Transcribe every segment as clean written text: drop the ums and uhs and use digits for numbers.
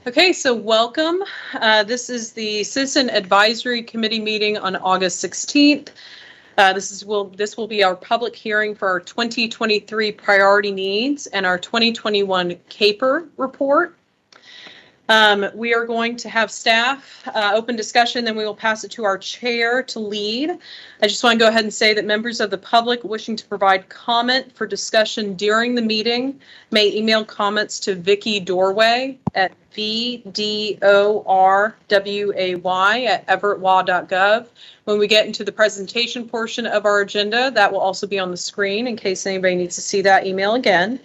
Okay, so welcome. This is the Citizen Advisory Committee meeting on August 16th. This will be our public hearing for our 2023 priority needs and our 2021 CAPER report. We are going to have staff open discussion, then we will pass it to our chair to lead. I just want to go ahead and say that members of the public wishing to provide comment for discussion during the meeting may email comments to Vicki Dorway at VDORWAY@everettwa.gov. When we get into the presentation portion of our agenda, that will also be on the screen in case anybody needs to see that email again.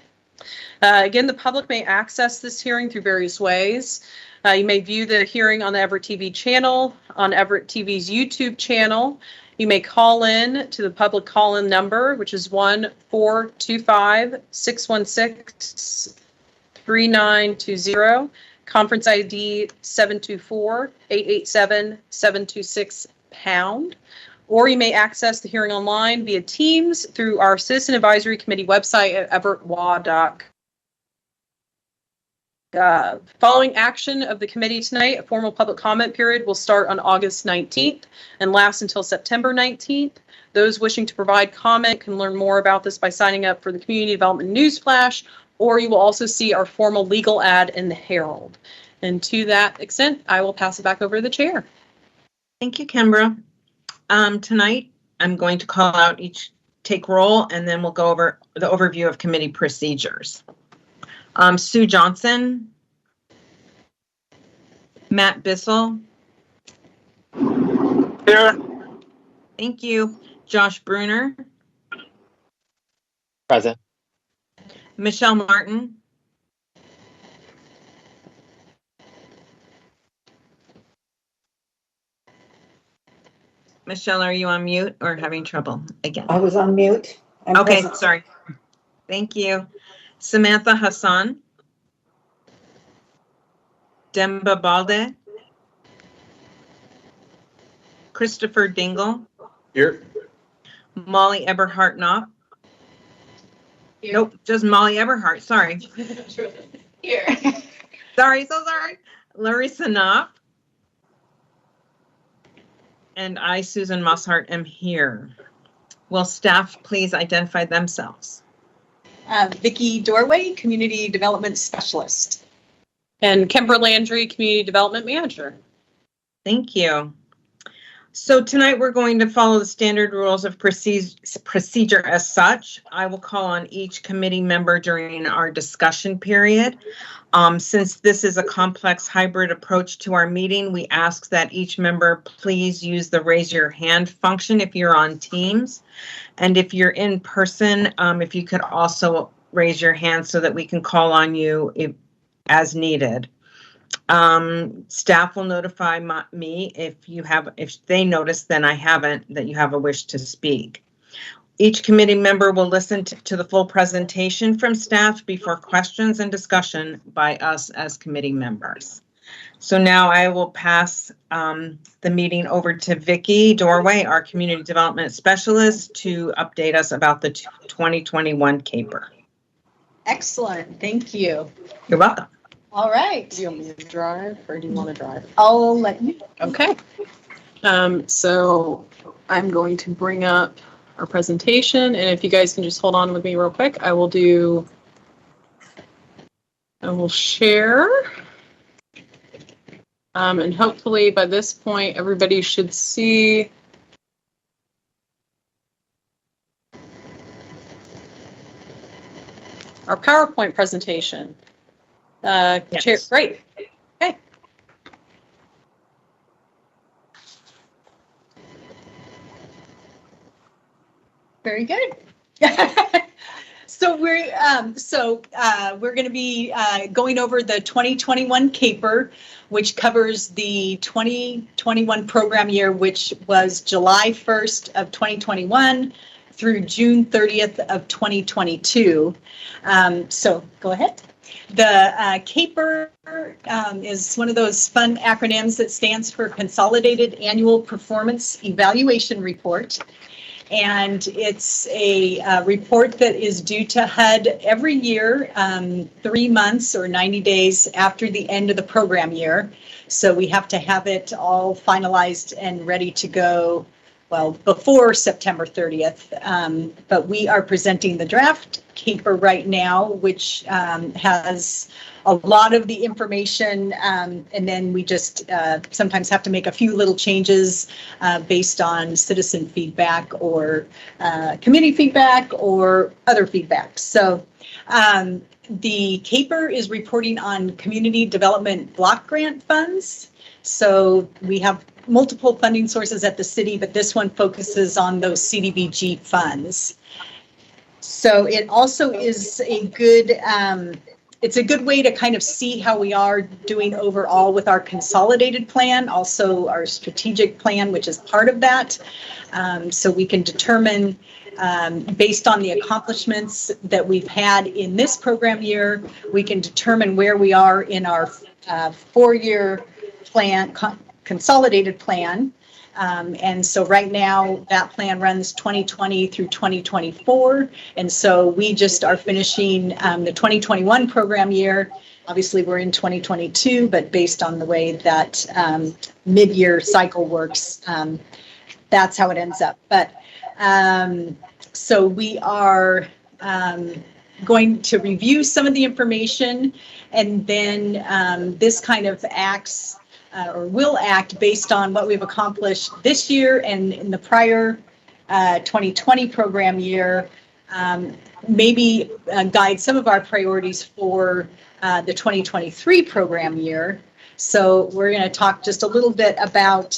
Again, the public may access this hearing through various ways. You may view the hearing on the Everett TV channel, on Everett TV's YouTube channel. You may call in to the public call-in number, which is 1-425-616-3920, conference ID 724-887-726#. Or you may access the hearing online via Teams through our Citizen Advisory Committee website at everettwa.gov. Following action of the committee tonight, a formal public comment period will start on August 19th and last until September 19th. Those wishing to provide comment can learn more about this by signing up for the Community Development Newsflash, or you will also see our formal legal ad in the Herald. And to that extent, I will pass it back over to the chair. Thank you, Kimbra. Tonight, I'm going to call out each take roll, and then we'll go over the overview of committee procedures. Sue Johnson, Matt Bissell. Here. Thank you. Josh Bruner. Present. Michelle Martin. Michelle, are you on mute or having trouble again? I was on mute. Okay, sorry. Thank you. Samantha Hassan. Demba Balde. Christopher Dingle. Here. Molly Eberhardt Knopf. Nope, just Molly Eberhardt. Sorry. Here. Sorry, so sorry. Larissa Knopf. And I, Susan Mosshart, am here. Will staff please identify themselves? Vicki Dorway, Community Development Specialist. And Kimber Landry, Community Development Manager. Thank you. So tonight we're going to follow the standard rules of procedure as such. I will call on each committee member during our discussion period. Since this is a complex hybrid approach to our meeting, we ask that each member please use the raise your hand function if you're on Teams. And if you're in person, if you could also raise your hand so that we can call on you as needed. Staff will notify me if they notice, then I haven't, that you have a wish to speak. Each committee member will listen to the full presentation from staff before questions and discussion by us as committee members. So now I will pass the meeting over to Vicki Dorway, our Community Development Specialist, to update us about the 2021 CAPER. Excellent, thank you. You're welcome. All right. Do you want me to drive or do you want to drive? I'll let you. Okay. So I'm going to bring up our presentation, and if you guys can just hold on with me real quick, I will share. And hopefully by this point, everybody should see our PowerPoint presentation. Yes. Chair, great. Okay. Very good. So we're going to be going over the 2021 CAPER, which covers the 2021 program year, which was July 1st of 2021 through June 30th of 2022. So go ahead. The CAPER is one of those fun acronyms that stands for Consolidated Annual Performance Evaluation Report. And it's a report that is due to HUD every year, 3 months or 90 days after the end of the program year. So we have to have it all finalized and ready to go, well, before September 30th. But we are presenting the draft caper right now, which has a lot of the information, and then we just sometimes have to make a few little changes based on citizen feedback or committee feedback or other feedback. So the caper is reporting on community development block grant funds. So we have multiple funding sources at the city, but this one focuses on those CDBG funds. So it also is a good, it's a good way to kind of see how we are doing overall with our consolidated plan, also our strategic plan, which is part of that. So we can determine, based on the accomplishments that we've had in this program year, we can determine where we are in our 4-year plan, consolidated plan. And so right now that plan runs 2020 through 2024. And so we just are finishing the 2021 program year. Obviously we're in 2022, but based on the way that mid-year cycle works, that's how it ends up. But so we are going to review some of the information, and then this kind of acts or will act based on what we've accomplished this year and in the prior 2020 program year, maybe guide some of our priorities for the 2023 program year. So we're going to talk just a little bit about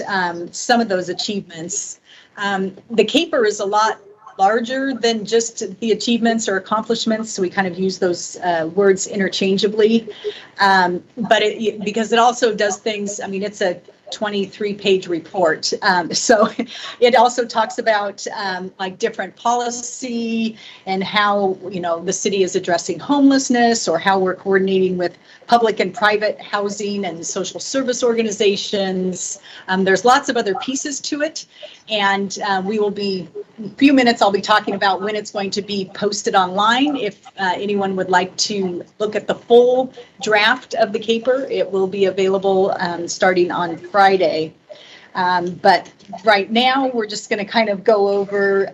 some of those achievements. The caper is a lot larger than just the achievements or accomplishments, so we kind of use those words interchangeably. But because it also does things, I mean, it's a 23-page report. So it also talks about like different policy and how, you know, the city is addressing homelessness, or how we're coordinating with public and private housing and social service organizations. There's lots of other pieces to it. And we will be, in a few minutes, I'll be talking about when it's going to be posted online. If anyone would like to look at the full draft of the caper, it will be available starting on Friday. But right now, we're just going to kind of go over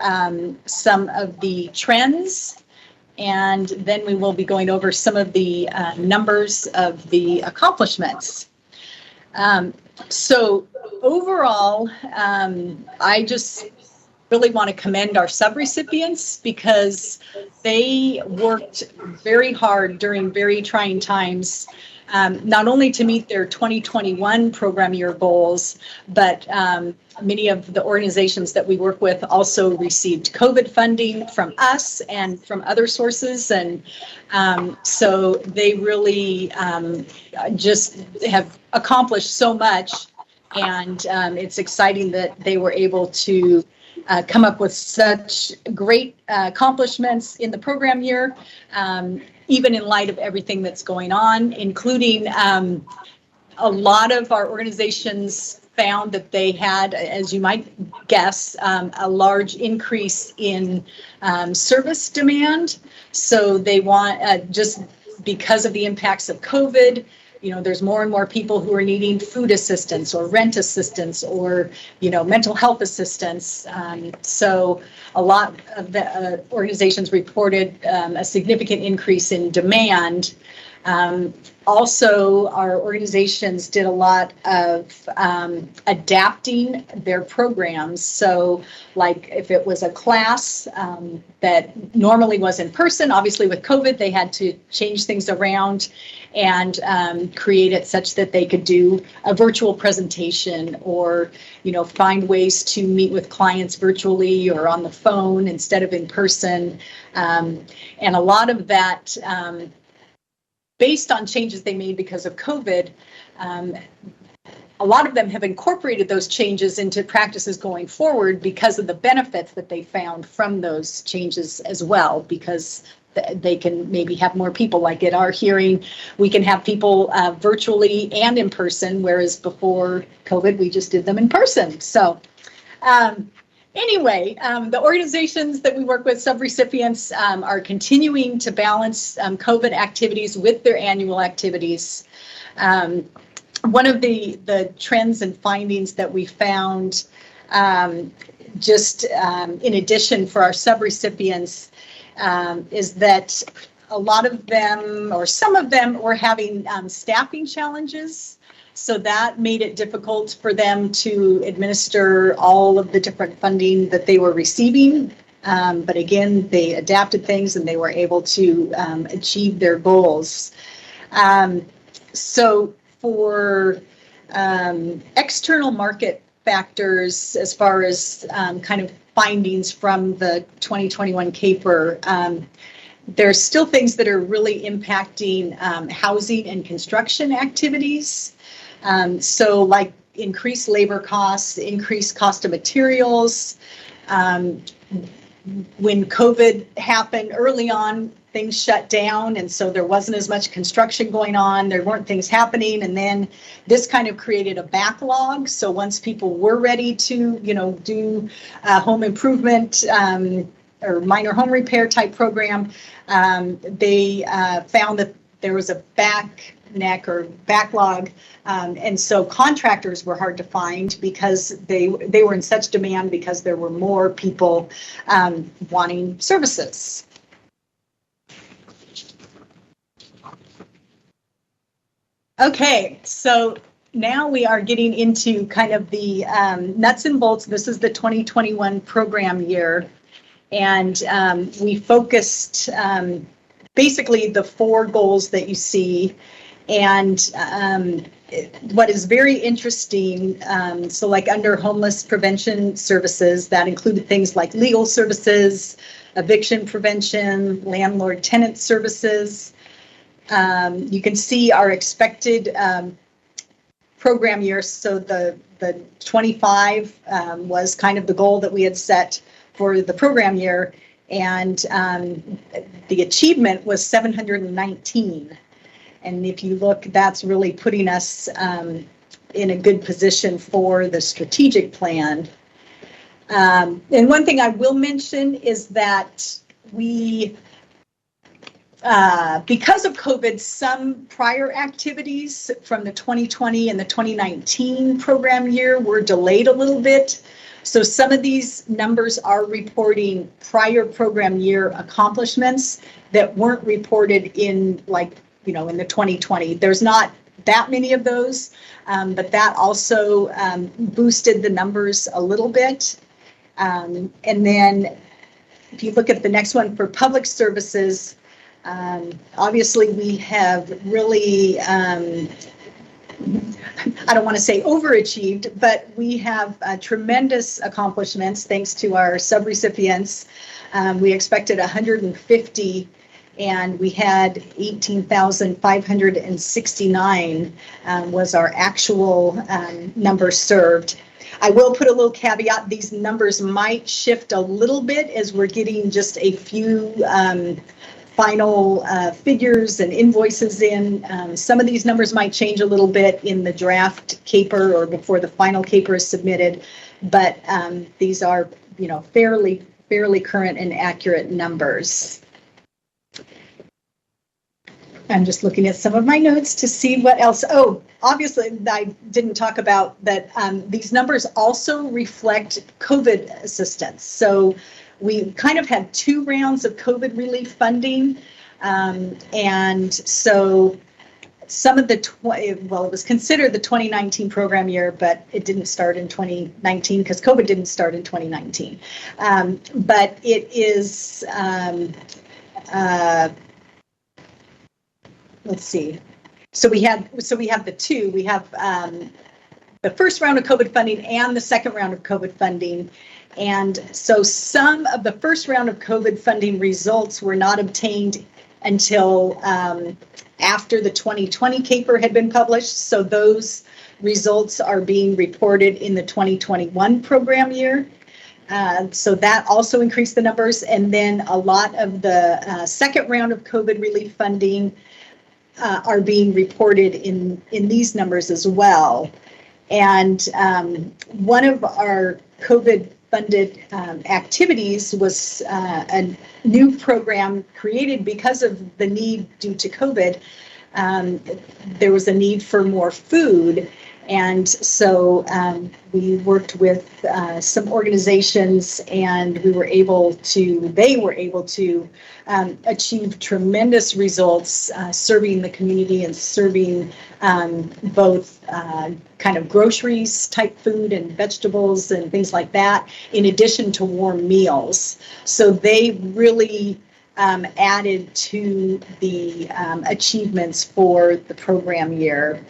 some of the trends, and then we will be going over some of the numbers of the accomplishments. So overall, I just really want to commend our subrecipients, because they worked very hard during very trying times, not only to meet their 2021 program year goals, but many of the organizations that we work with also received COVID funding from us and from other sources. And so they really just have accomplished so much. And it's exciting that they were able to come up with such great accomplishments in the program year, even in light of everything that's going on, including a lot of our organizations found that they had, as you might guess, a large increase in service demand. So they want, just because of the impacts of COVID, you know, there's more and more people who are needing food assistance or rent assistance or, you know, mental health assistance. So a lot of the organizations reported a significant increase in demand. Also, our organizations did a lot of adapting their programs. So like if it was a class that normally was in person, obviously with COVID, they had to change things around and create it such that they could do a virtual presentation, or, you know, find ways to meet with clients virtually or on the phone instead of in person. And a lot of that, based on changes they made because of COVID, a lot of them have incorporated those changes into practices going forward because of the benefits that they found from those changes as well, because they can maybe have more people. Like at our hearing, we can have people virtually and in person, whereas before COVID, we just did them in person. So Anyway, the organizations that we work with, subrecipients, are continuing to balance COVID activities with their annual activities. One of the trends and findings that we found, in addition for our subrecipients, is that a lot of them, or some of them, were having staffing challenges. So that made it difficult for them to administer all of the different funding that they were receiving. But again, they adapted things and they were able to achieve their goals. So for external market factors, as far as kind of findings from the 2021 CAPER, there's still things that are really impacting housing and construction activities. So like increased labor costs, increased cost of materials. When COVID happened early on, things shut down, and so there wasn't as much construction going on. There weren't things happening, and then this kind of created a backlog. So once people were ready to, do home improvement or minor home repair type program, they found that there was a backlog, and so contractors were hard to find because they were in such demand because there were more people wanting services. Okay, so now we are getting into kind of the nuts and bolts. This is the 2021 program year, and we focused basically the 4 goals that you see. And what is very interesting, so like under homeless prevention services, that included things like legal services, eviction prevention, landlord-tenant services. You can see our expected program year. So the 25 was kind of the goal that we had set for the program year, and the achievement was 719. And if you look, that's really putting us in a good position for the strategic plan. And one thing I will mention is that we, because of COVID, some prior activities from the 2020 and the 2019 program year were delayed a little bit. So some of these numbers are reporting prior program year accomplishments that weren't reported in in the 2020. There's not that many of those, but that also boosted the numbers a little bit. And then if you look at the next one for public services, obviously we have really, I don't want to say overachieved, but we have tremendous accomplishments thanks to our subrecipients. We expected 150, and we had 18,569 was our actual number served. I will put a little caveat. These numbers might shift a little bit as we're getting just a few final figures and invoices in. Some of these numbers might change a little bit in the draft CAPER or before the final CAPER is submitted, but these are, fairly current and accurate numbers. I'm just looking at some of my notes to see what else. Oh, obviously, I didn't talk about that. These numbers also reflect COVID assistance. So we kind of had 2 rounds of COVID relief funding. And so some of the, it was considered the 2019 program year, but it didn't start in 2019 because COVID didn't start in 2019. But it is, let's see. So we have the 2. We have the first round of COVID funding and the second round of COVID funding. And so some of the first round of COVID funding results were not obtained until after the 2020 CAPER had been published. So those results are being reported in the 2021 program year. So that also increased the numbers. And then a lot of the second round of COVID relief funding are being reported in these numbers as well. And one of our COVID funded activities was a new program created because of the need due to COVID. There was a need for more food. And so we worked with some organizations, and they were able to achieve tremendous results serving the community and serving both kind of groceries type food and vegetables and things like that, in addition to warm meals. So they really added to the achievements for the program year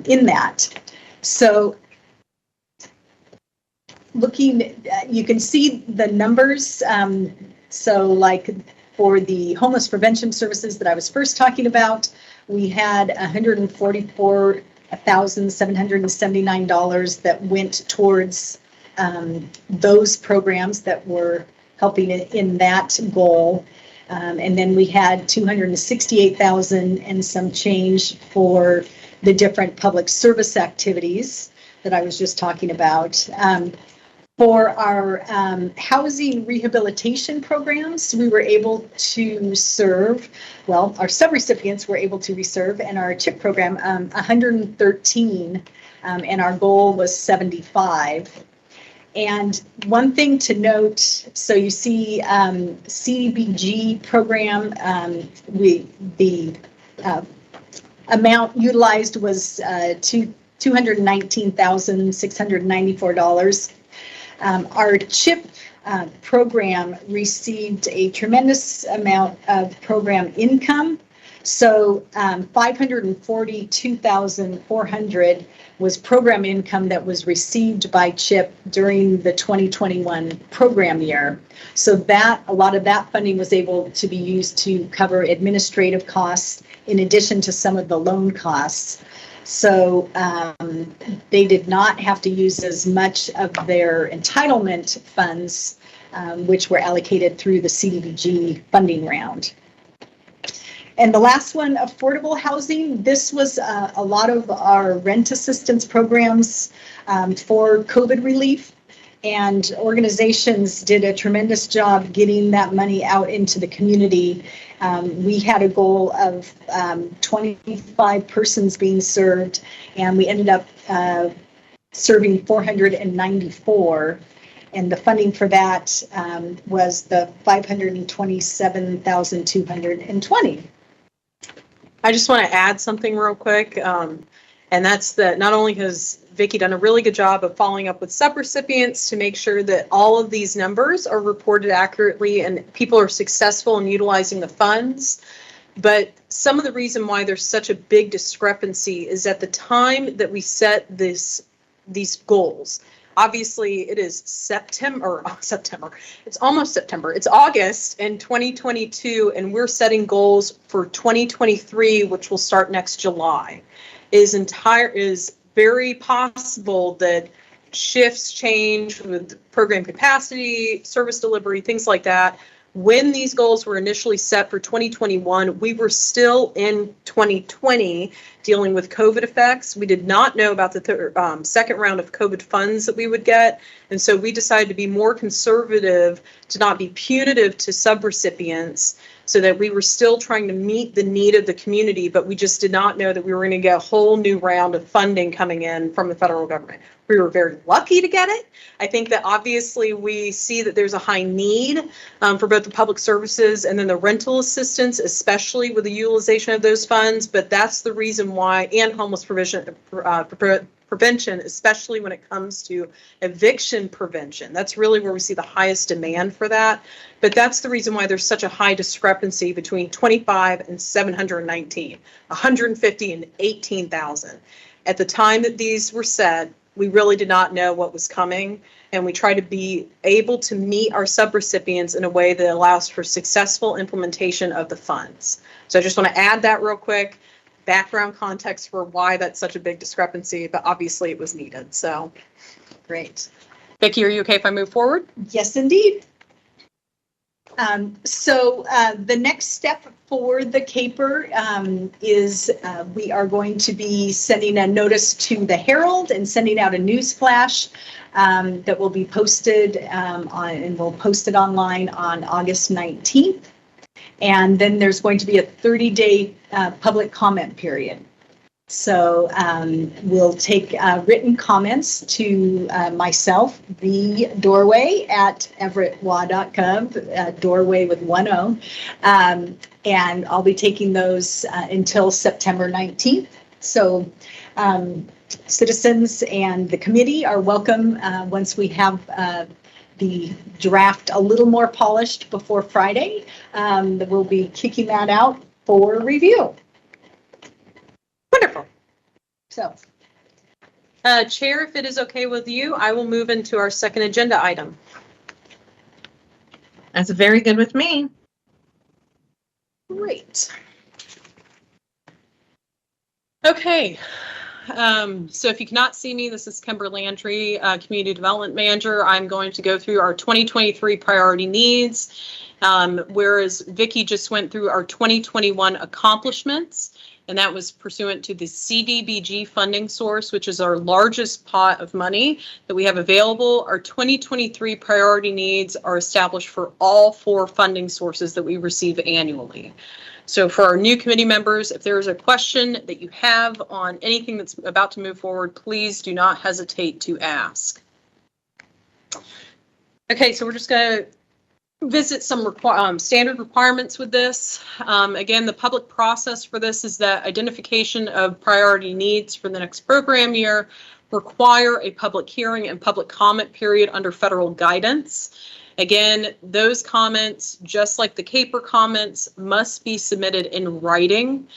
in that. So looking, you can see the numbers. So like for the homeless prevention services that I was first talking about, we had $144,779 that went towards those programs that were helping in that goal. And then we had $268,000 and some change for the different public service activities that I was just talking about. For our housing rehabilitation programs, we were able to serve, well, our subrecipients were able to reserve, and our CHIP program, 113, and our goal was 75. And one thing to note, so you see CDBG program, the amount utilized was $219,694. Our CHIP program received a tremendous amount of program income. So $542,400 was program income that was received by CHIP during the 2021 program year. So that a lot of that funding was able to be used to cover administrative costs in addition to some of the loan costs. So they did not have to use as much of their entitlement funds, which were allocated through the CDBG funding round. And the last one, affordable housing. This was a lot of our rent assistance programs for COVID relief. And organizations did a tremendous job getting that money out into the community. We had a goal of 25 persons being served, and we ended up serving 494. And the funding for that was the $527,220. I just want to add something real quick, and that's that not only has Vicki done a really good job of following up with subrecipients to make sure that all of these numbers are reported accurately and people are successful in utilizing the funds, but some of the reason why there's such a big discrepancy is at the time that we set these goals. Obviously, it is September. It's almost September. It's August in 2022, and we're setting goals for 2023, which will start next July. Is very possible that shifts change with program capacity, service delivery, things like that. When these goals were initially set for 2021, we were still in 2020 dealing with COVID effects. We did not know about the second round of COVID funds that we would get. And so we decided to be more conservative, to not be punitive to subrecipients, so that we were still trying to meet the need of the community, but we just did not know that we were going to get a whole new round of funding coming in from the federal government. We were very lucky to get it. I think that obviously we see that there's a high need for both the public services and then the rental assistance, especially with the utilization of those funds. But that's the reason why, and homeless prevention, especially when it comes to eviction prevention. That's really where we see the highest demand for that. But that's the reason why there's such a high discrepancy between 25 and 719, 150 and 18,000. At the time that these were set, we really did not know what was coming, and we try to be able to meet our subrecipients in a way that allows for successful implementation of the funds. So I just want to add that real quick, background context for why that's such a big discrepancy, but obviously it was needed. So Great. Vicki, are you okay if I move forward? Yes, indeed. The next step for the CAPER is we are going to be sending a notice to the Herald and sending out a news flash that will be posted and we'll post it online on August 19th. And then there's going to be a 30-day public comment period. So we'll take written comments to myself, the doorway at everettwa.gov, doorway with 1 O. And I'll be taking those until September 19th. So citizens and the committee are welcome once we have the draft a little more polished before Friday. We'll be kicking that out for review. Wonderful. So, Chair, if it is okay with you, I will move into our second agenda item. That's very good with me. Great. Okay. So if you cannot see me, this is Kimber Landry, Community Development Manager. I'm going to go through our 2023 priority needs, whereas Vicki just went through our 2021 accomplishments. And that was pursuant to the CDBG funding source, which is our largest pot of money that we have available. Our 2023 priority needs are established for all 4 funding sources that we receive annually. So for our new committee members, if there is a question that you have on anything that's about to move forward, please do not hesitate to ask. Okay, so we're just going to visit some standard requirements with this. Again, the public process for this is that identification of priority needs for the next program year require a public hearing and public comment period under federal guidance. Again, those comments, just like the CAPER comments, must be submitted in writing.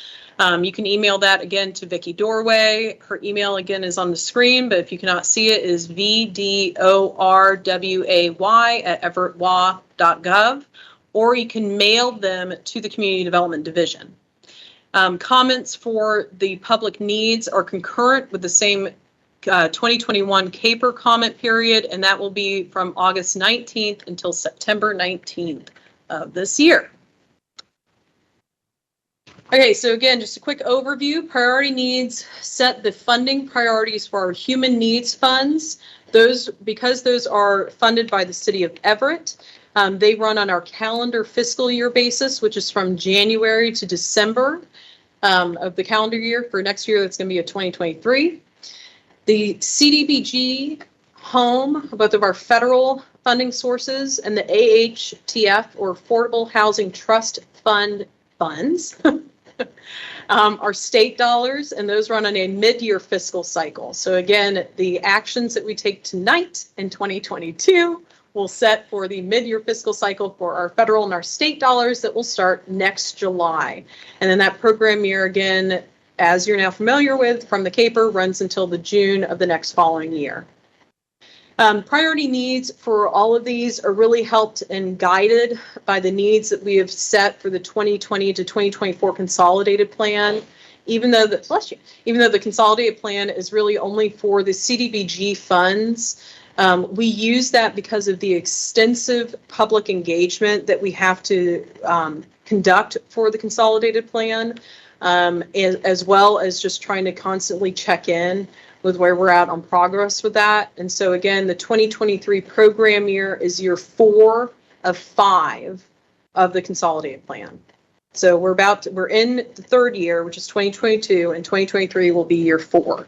You can email that again to Vicki Doorway. Her email again is on the screen, but if you cannot see it, is vdorway@everettwa.gov, or you can mail them to the Community Development Division. Comments for the public needs are concurrent with the same 2021 CAPER comment period, and that will be from August 19th until September 19th of this year. Okay, so again, just a quick overview. Priority needs set the funding priorities for our human needs funds. Because those are funded by the city of Everett, they run on our calendar fiscal year basis, which is from January to December of the calendar year. For next year, that's going to be a 2023. The CDBG, home, both of our federal funding sources, and the AHTF, or Affordable Housing Trust funds, are state dollars, and those run on a mid-year fiscal cycle. So again, the actions that we take tonight in 2022 will set for the mid-year fiscal cycle for our federal and our state dollars that will start next July. And then that program year, again, as you're now familiar with from the CAPER, runs until the June of the next following year. Priority needs for all of these are really helped and guided by the needs that we have set for the 2020 to 2024 Consolidated Plan. Even though the Consolidated Plan is really only for the CDBG funds, we use that because of the extensive public engagement that we have to conduct for the Consolidated Plan, as well as just trying to constantly check in with where we're at on progress with that. And so again, the 2023 program year is year 4 of 5 of the Consolidated Plan. So we're in the 3rd year, which is 2022, and 2023 will be year 4.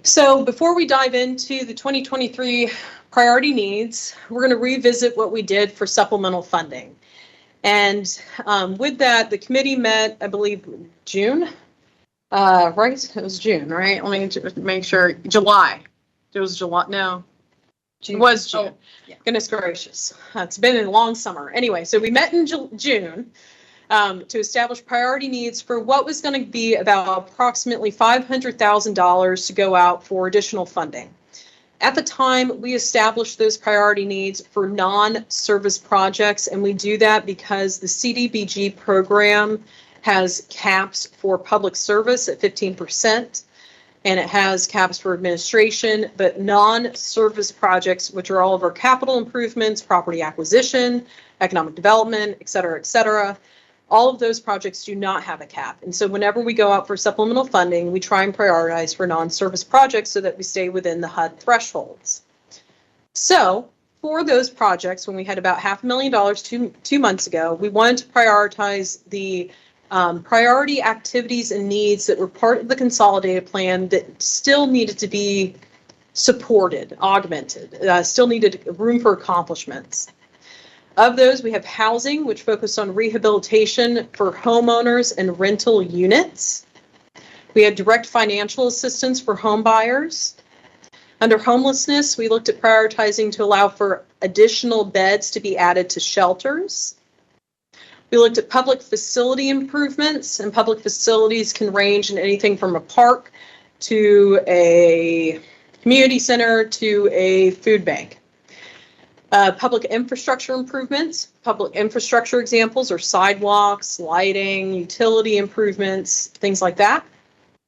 So before we dive into the 2023 priority needs, we're going to revisit what we did for supplemental funding. And with that, the committee met, I believe, June. Right? It was June, right? Let me just make sure. July. It was July. No. June. It was June. Oh, yeah. Goodness gracious. It's been a long summer. Anyway, so we met in June to establish priority needs for what was going to be about approximately $500,000 to go out for additional funding. At the time, we established those priority needs for non-service projects, and we do that because the CDBG program has caps for public service at 15%. and it has caps for administration, but non-service projects, which are all of our capital improvements, property acquisition, economic development, et cetera, all of those projects do not have a cap. And so whenever we go out for supplemental funding, we try and prioritize for non-service projects so that we stay within the HUD thresholds. So for those projects, when we had about $500,000 two months ago, we wanted to prioritize the priority activities and needs that were part of the consolidated plan that still needed to be supported, augmented, still needed room for accomplishments. Of those, we have housing, which focused on rehabilitation for homeowners and rental units. We had direct financial assistance for home buyers. Under homelessness, we looked at prioritizing to allow for additional beds to be added to shelters. We looked at public facility improvements, and public facilities can range in anything from a park to a community center to a food bank. Public infrastructure improvements. Public infrastructure examples are sidewalks, lighting, utility improvements, things like that.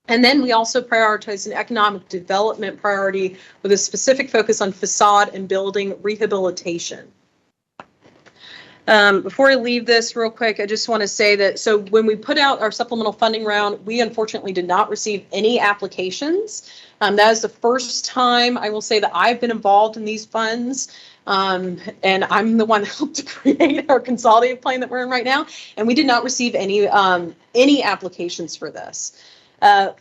And then we also prioritize an economic development priority with a specific focus on facade and building rehabilitation. Before I leave this real quick, I just want to say that, so when we put out our supplemental funding round, we unfortunately did not receive any applications. That is the first time I will say that I've been involved in these funds. And I'm the one that helped to create our consolidated plan that we're in right now. And we did not receive any applications for this.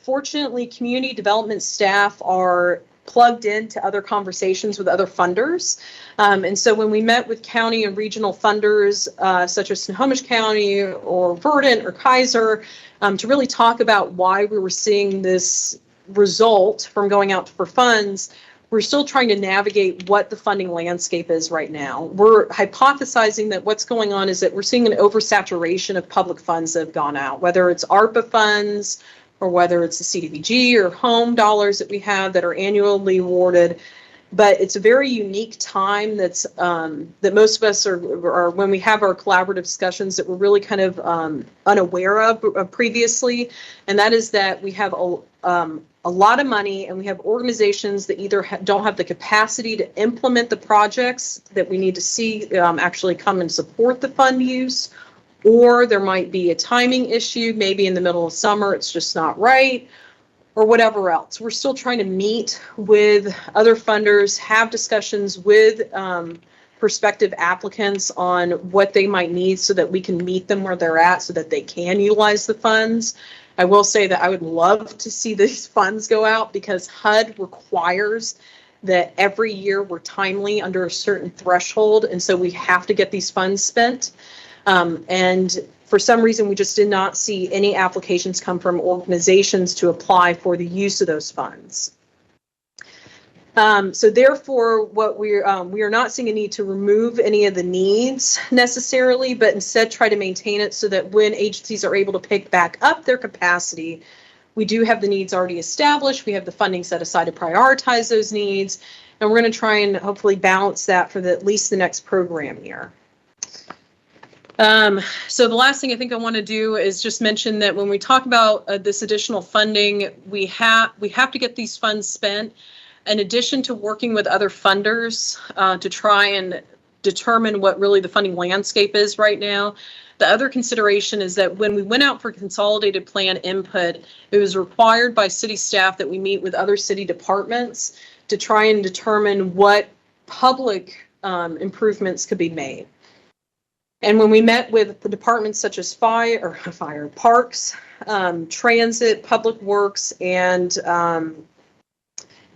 Fortunately, community development staff are plugged into other conversations with other funders. And so when we met with county and regional funders, such as Snohomish County or Verdant or Kaiser, to really talk about why we were seeing this result from going out for funds, we're still trying to navigate what the funding landscape is right now. We're hypothesizing that what's going on is that we're seeing an oversaturation of public funds that have gone out, whether it's ARPA funds, or whether it's the CDBG or home dollars that we have that are annually awarded. But it's a very unique time that's that most of us are when we have our collaborative discussions that we're really kind of unaware of previously, and that is that we have a lot of money and we have organizations that either don't have the capacity to implement the projects that we need to see actually come and support the fund use, or there might be a timing issue, maybe in the middle of summer, it's just not right, or whatever else. We're still trying to meet with other funders, have discussions with prospective applicants on what they might need so that we can meet them where they're at so that they can utilize the funds. I will say that I would love to see these funds go out because HUD requires that every year we're timely under a certain threshold, and so we have to get these funds spent. And for some reason, we just did not see any applications come from organizations to apply for the use of those funds. So therefore, what we are not seeing a need to remove any of the needs necessarily, but instead try to maintain it so that when agencies are able to pick back up their capacity, we do have the needs already established. We have the funding set aside to prioritize those needs, and we're going to try and hopefully balance that for at least the next program year. So the last thing I think I want to do is just mention that when we talk about this additional funding, we have to get these funds spent. In addition to working with other funders to try and determine what really the funding landscape is right now, the other consideration is that when we went out for consolidated plan input, it was required by city staff that we meet with other city departments to try and determine what public improvements could be made. And when we met with the departments such as parks, transit, public works, and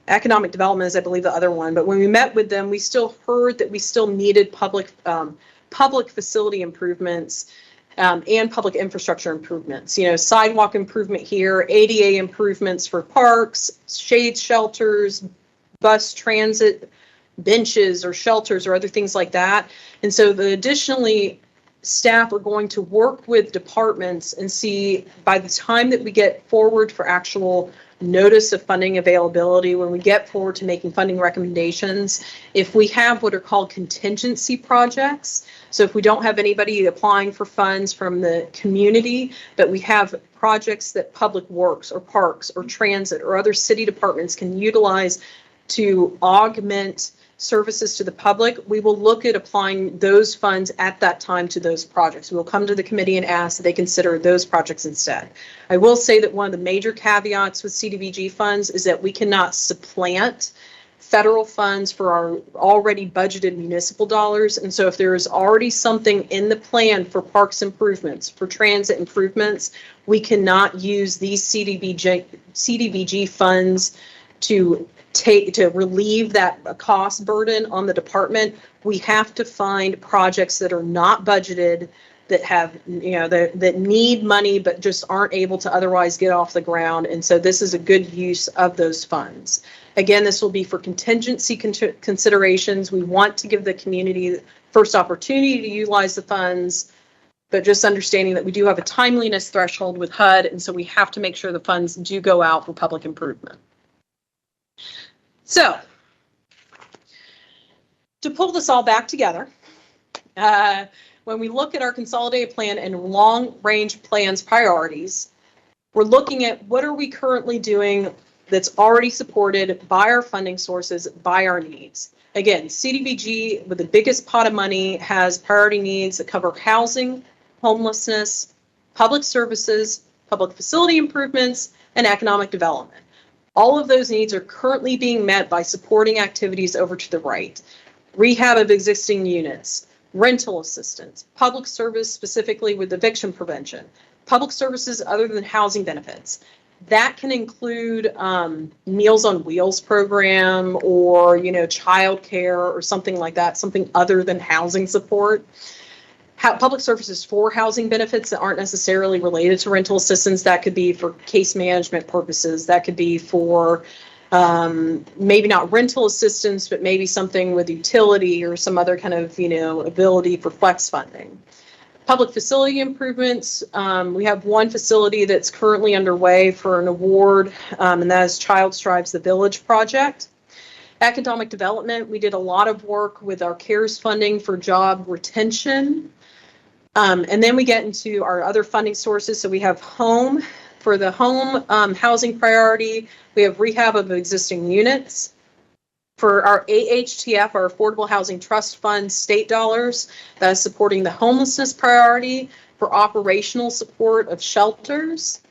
economic development is, I believe, the other one. But when we met with them, we still heard that we still needed public facility improvements and public infrastructure improvements. You know, sidewalk improvement here, ADA improvements for parks, shade shelters, bus transit benches or shelters or other things like that. And so additionally, staff are going to work with departments and see by the time that we get forward for actual notice of funding availability, when we get forward to making funding recommendations, if we have what are called contingency projects, so if we don't have anybody applying for funds from the community, but we have projects that Public Works or Parks or Transit or other city departments can utilize to augment services to the public, we will look at applying those funds at that time to those projects. We will come to the committee and ask that they consider those projects instead. I will say that one of the major caveats with CDBG funds is that we cannot supplant federal funds for our already budgeted municipal dollars. And so if there is already something in the plan for parks improvements, for transit improvements, we cannot use these CDBG funds to relieve that cost burden on the department. We have to find projects that are not budgeted, that have, that need money, but just aren't able to otherwise get off the ground. And so this is a good use of those funds. Again, this will be for contingency considerations. We want to give the community the first opportunity to utilize the funds, but just understanding that we do have a timeliness threshold with HUD. And so we have to make sure the funds do go out for public improvement. So, to pull this all back together, when we look at our consolidated plan and long-range plans priorities, we're looking at what are we currently doing that's already supported by our funding sources, by our needs. Again, CDBG, with the biggest pot of money, has priority needs that cover housing, homelessness, public services, public facility improvements, and economic development. All of those needs are currently being met by supporting activities over to the right. Rehab of existing units, rental assistance, public service specifically with eviction prevention, public services other than housing benefits. That can include Meals on Wheels program or, child care or something like that, something other than housing support. Public services for housing benefits that aren't necessarily related to rental assistance. That could be for case management purposes. That could be for maybe not rental assistance, but maybe something with utility or some other kind of, ability for flex funding. Public facility improvements. We have one facility that's currently underway for an award, and that is Child Strives the Village project. Economic development. We did a lot of work with our CARES funding for job retention. And then we get into our other funding sources. So we have home. For the home housing priority, we have rehab of existing units. For our AHTF, our Affordable Housing Trust Fund, state dollars, that is supporting the homelessness priority. For operational support of shelters.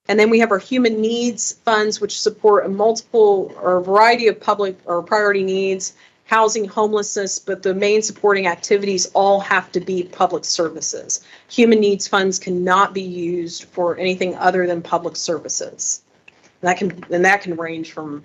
And then we have our human needs funds, which support a variety of public or priority needs, housing, homelessness, but the main supporting activities all have to be public services. Human needs funds cannot be used for anything other than public services. That can range from,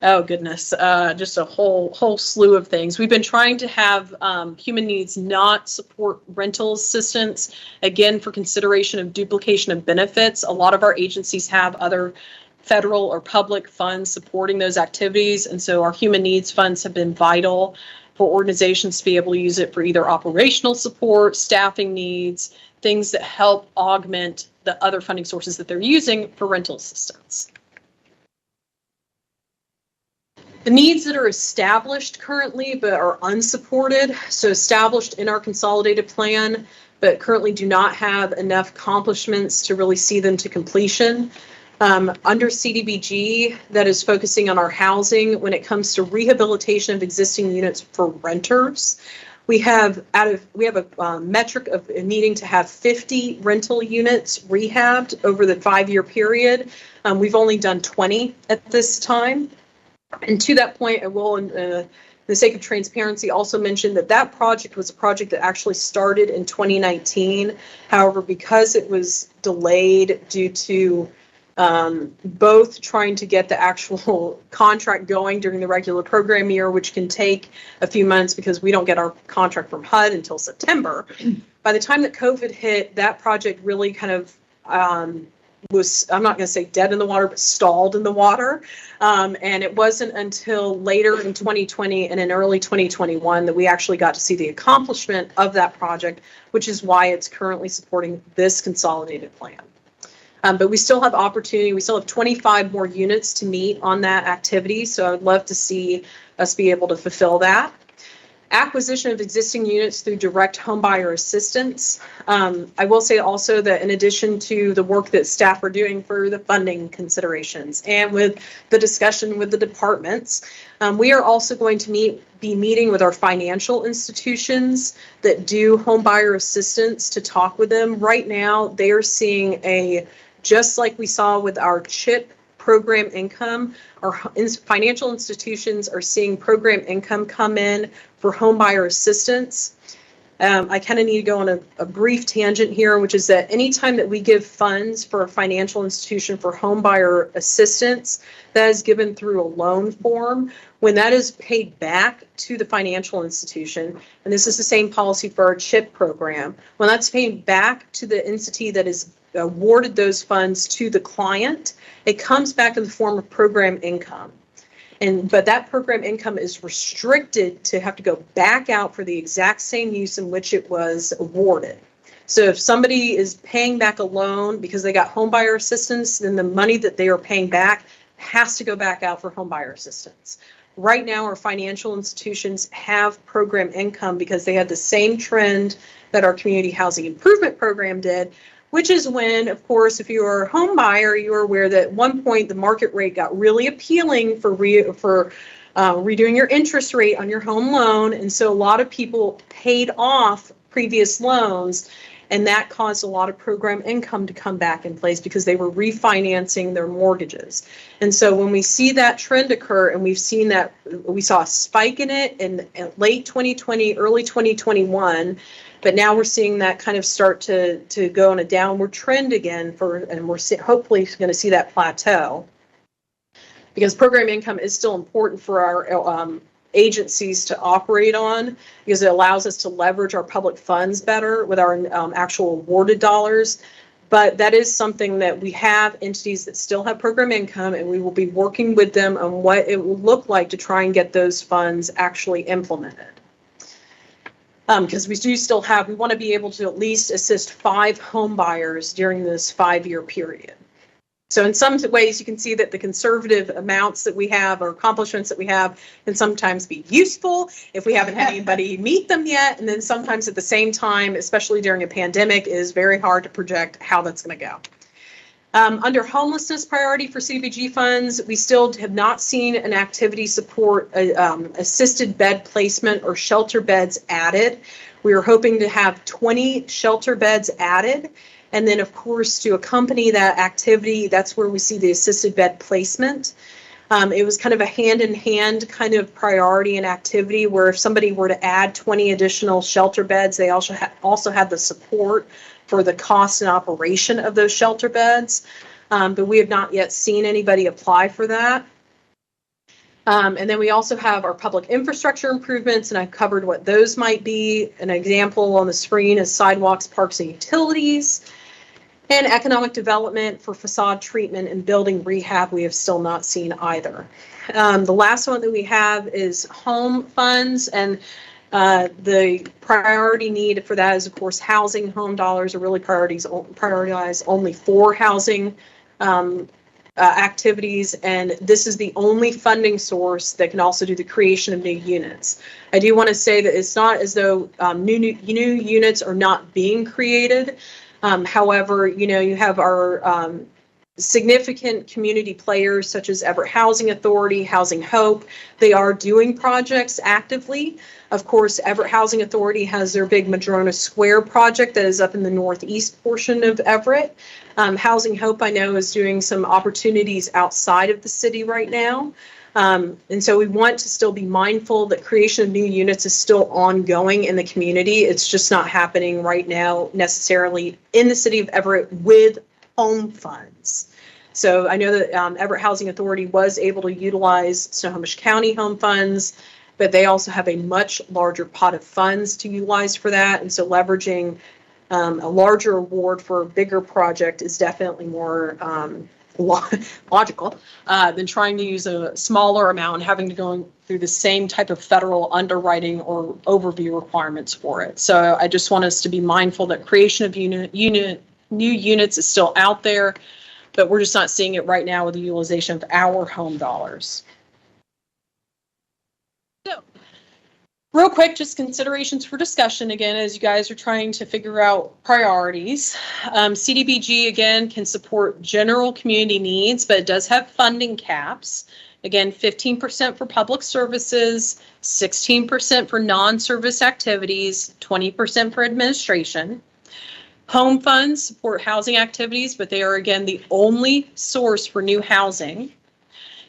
oh goodness, just a whole slew of things. We've been trying to have human needs not support rental assistance, again, for consideration of duplication of benefits. A lot of our agencies have other federal or public funds supporting those activities. And so our human needs funds have been vital for organizations to be able to use it for either operational support, staffing needs, things that help augment the other funding sources that they're using for rental assistance. The needs that are established currently but are unsupported, so established in our consolidated plan, but currently do not have enough accomplishments to really see them to completion. Under CDBG, that is focusing on our housing when it comes to rehabilitation of existing units for renters. We have a metric of needing to have 50 rental units rehabbed over the 5-year period. We've only done 20 at this time. And to that point, I will, for the sake of transparency, also mention that project was a project that actually started in 2019. However, because it was delayed due to both trying to get the actual contract going during the regular program year, which can take a few months because we don't get our contract from HUD until September. By the time that COVID hit, that project really kind of was, I'm not going to say dead in the water, but stalled in the water. And it wasn't until later in 2020 and in early 2021 that we actually got to see the accomplishment of that project, which is why it's currently supporting this consolidated plan. But we still have opportunity. We still have 25 more units to meet on that activity. So I would love to see us be able to fulfill that. Acquisition of existing units through direct homebuyer assistance. I will say also that in addition to the work that staff are doing for the funding considerations and with the discussion with the departments, we are also going to be meeting with our financial institutions that do homebuyer assistance to talk with them. Right now, they are seeing just like we saw with our CHIP program income, our financial institutions are seeing program income come in for homebuyer assistance. I kind of need to go on a brief tangent here, which is that anytime that we give funds for a financial institution for homebuyer assistance, that is given through a loan form. When that is paid back to the financial institution, and this is the same policy for our CHIP program, when that's paid back to the entity that is awarded those funds to the client, it comes back in the form of program income. But that program income is restricted to have to go back out for the exact same use in which it was awarded. So if somebody is paying back a loan because they got homebuyer assistance, then the money that they are paying back has to go back out for homebuyer assistance. Right now, our financial institutions have program income because they had the same trend that our community housing improvement program did, which is when, of course, if you are a home buyer, you are aware that at one point the market rate got really appealing for redoing your interest rate on your home loan. And so a lot of people paid off previous loans, and that caused a lot of program income to come back in place because they were refinancing their mortgages. And so when we see that trend occur, and we've seen that, we saw a spike in it in late 2020, early 2021, but now we're seeing that kind of start to go on a downward trend again and we're hopefully going to see that plateau, because program income is still important for our agencies to operate on, because it allows us to leverage our public funds better with our actual awarded dollars. But that is something that we have entities that still have program income, and we will be working with them on what it will look like to try and get those funds actually implemented. Because we want to be able to at least assist 5 home buyers during this 5-year period. So in some ways, you can see that the conservative amounts that we have or accomplishments that we have can sometimes be useful if we haven't had anybody meet them yet. And then sometimes at the same time, especially during a pandemic, it is very hard to project how that's going to go. Under homelessness priority for CDBG funds, we still have not seen an activity support assisted bed placement or shelter beds added. We are hoping to have 20 shelter beds added. And then, of course, to accompany that activity, that's where we see the assisted bed placement. It was kind of a hand-in-hand kind of priority and activity where if somebody were to add 20 additional shelter beds, they also had the support for the cost and operation of those shelter beds. But we have not yet seen anybody apply for that. And then we also have our public infrastructure improvements, and I've covered what those might be. An example on the screen is sidewalks, parks, and utilities. And economic development for facade treatment and building rehab, we have still not seen either. The last one that we have is home funds, and the priority need for that is, of course, housing. Home dollars are really prioritized only for housing activities, and this is the only funding source that can also do the creation of new units. I do want to say that it's not as though new units are not being created. However, you have our significant community players such as Everett Housing Authority, Housing Hope. They are doing projects actively. Of course, Everett Housing Authority has their big Madrona Square project that is up in the northeast portion of Everett. Housing Hope, I know, is doing some opportunities outside of the city right now. And so we want to still be mindful that creation of new units is still ongoing in the community. It's just not happening right now necessarily in the city of Everett with home funds. So I know that Everett Housing Authority was able to utilize Snohomish County home funds, but they also have a much larger pot of funds to utilize for that. And so leveraging a larger award for a bigger project is definitely more logical than trying to use a smaller amount and having to go through the same type of federal underwriting or overview requirements for it. So I just want us to be mindful that creation of new units is still out there, but we're just not seeing it right now with the utilization of our home dollars. So, real quick, just considerations for discussion again, as you guys are trying to figure out priorities. CDBG, again, can support general community needs, but it does have funding caps. Again, 15% for public services, 16% for non-service activities, 20% for administration. Home funds support housing activities, but they are, again, the only source for new housing.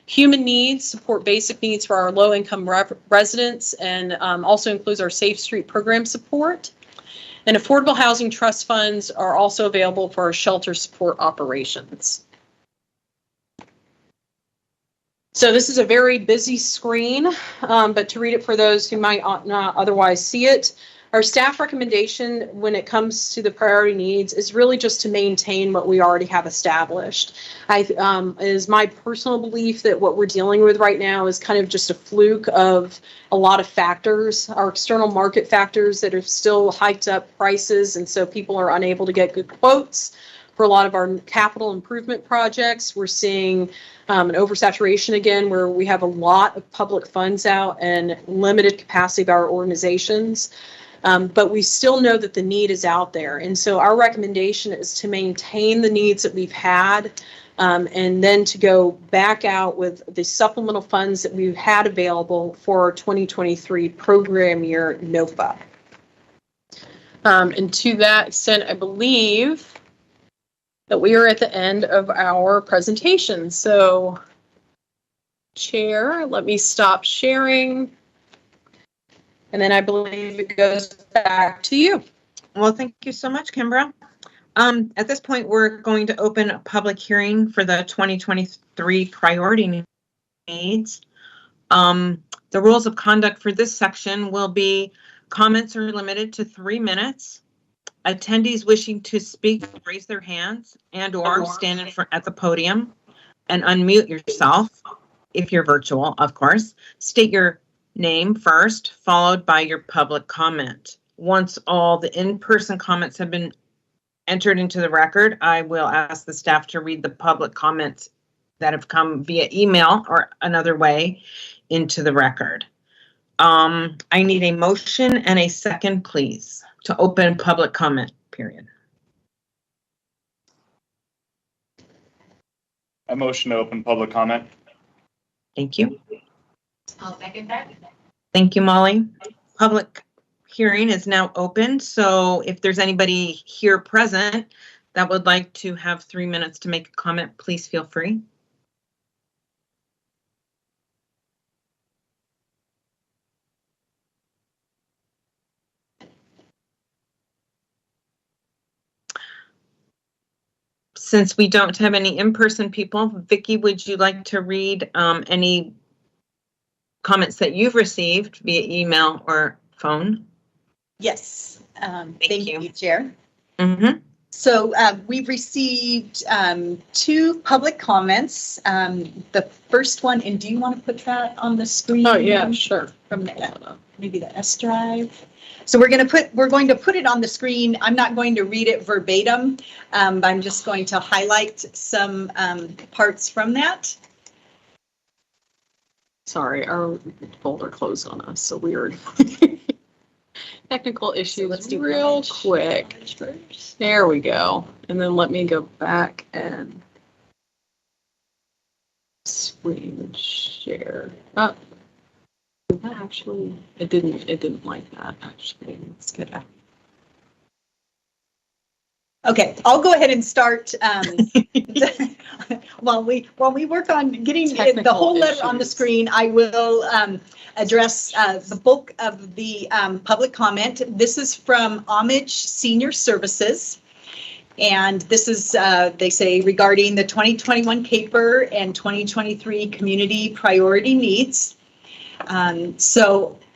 Human needs support basic needs for our low-income residents and also includes our Safe Street program support. And affordable housing trust funds are also available for our shelter support operations. So this is a very busy screen, but to read it for those who might not otherwise see it, our staff recommendation when it comes to the priority needs is really just to maintain what we already have established. It is my personal belief that what we're dealing with right now is kind of just a fluke of a lot of factors, our external market factors that have still hiked up prices, and so people are unable to get good quotes for a lot of our capital improvement projects. We're seeing an oversaturation again, where we have a lot of public funds out and limited capacity of our organizations. But we still know that the need is out there. And so our recommendation is to maintain the needs that we've had and then to go back out with the supplemental funds that we've had available for our 2023 program year NOFA. And to that extent, I believe that we are at the end of our presentation. So, Chair, let me stop sharing. And then I believe it goes back to you. Well, thank you so much, Kimbra. At this point, we're going to open a public hearing for the 2023 priority needs. The rules of conduct for this section will be comments are limited to 3 minutes. Attendees wishing to speak raise their hands and or stand in front at the podium and unmute yourself if you're virtual, of course. State your name first, followed by your public comment. Once all the in-person comments have been entered into the record, I will ask the staff to read the public comments that have come via email or another way into the record. I need a motion and a second, please, to open public comment period. I motion to open public comment. Thank you. I'll second that. Thank you, Molly. Public hearing is now open, so if there's anybody here present that would like to have 3 minutes to make a comment, please feel free. Since we don't have any in-person people, Vicki, would you like to read any comments that you've received via email or phone? Yes. Thank you. you, Chair. Mm-hmm. So we've received 2 public comments. The first one, and do you want to put that on the screen? Oh, yeah, sure. From maybe the S drive. So we're going to put it on the screen. I'm not going to read it verbatim. But I'm just going to highlight some parts from that. Sorry, our folder closed on us, so weird. Technical issues, Let's do real Homage. quick. Homage first. There we go. And then let me go back and screen share. Oh, actually, it didn't like that. Actually, let's get out. Okay, I'll go ahead and start while we work on getting the whole letter on the screen. I will address the bulk of the public comment. This is from Homage Senior Services. And this is, they say, regarding the 2021 CAPER and 2023 community priority needs.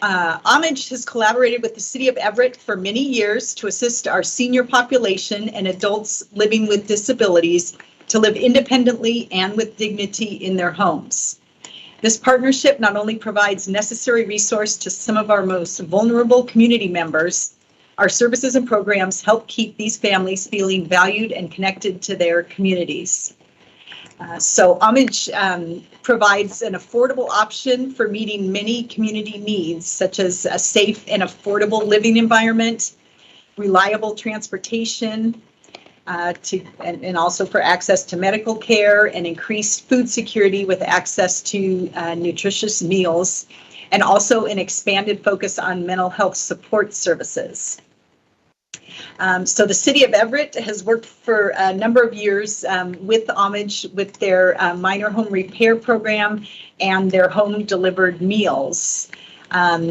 Homage has collaborated with the City of Everett for many years to assist our senior population and adults living with disabilities to live independently and with dignity in their homes. This partnership not only provides necessary resource to some of our most vulnerable community members, Our services and programs help keep these families feeling valued and connected to their communities. So Homage provides an affordable option for meeting many community needs, such as a safe and affordable living environment, reliable transportation, and also for access to medical care and increased food security with access to nutritious meals, and also an expanded focus on mental health support services. So the city of Everett has worked for a number of years with Homage with their minor home repair program and their home delivered meals.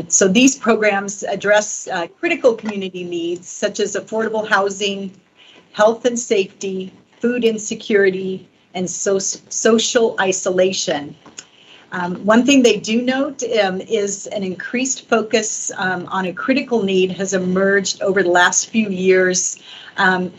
So these programs address critical community needs such as affordable housing, health and safety, food insecurity, and social isolation. One thing they do note is an increased focus on a critical need has emerged over the last few years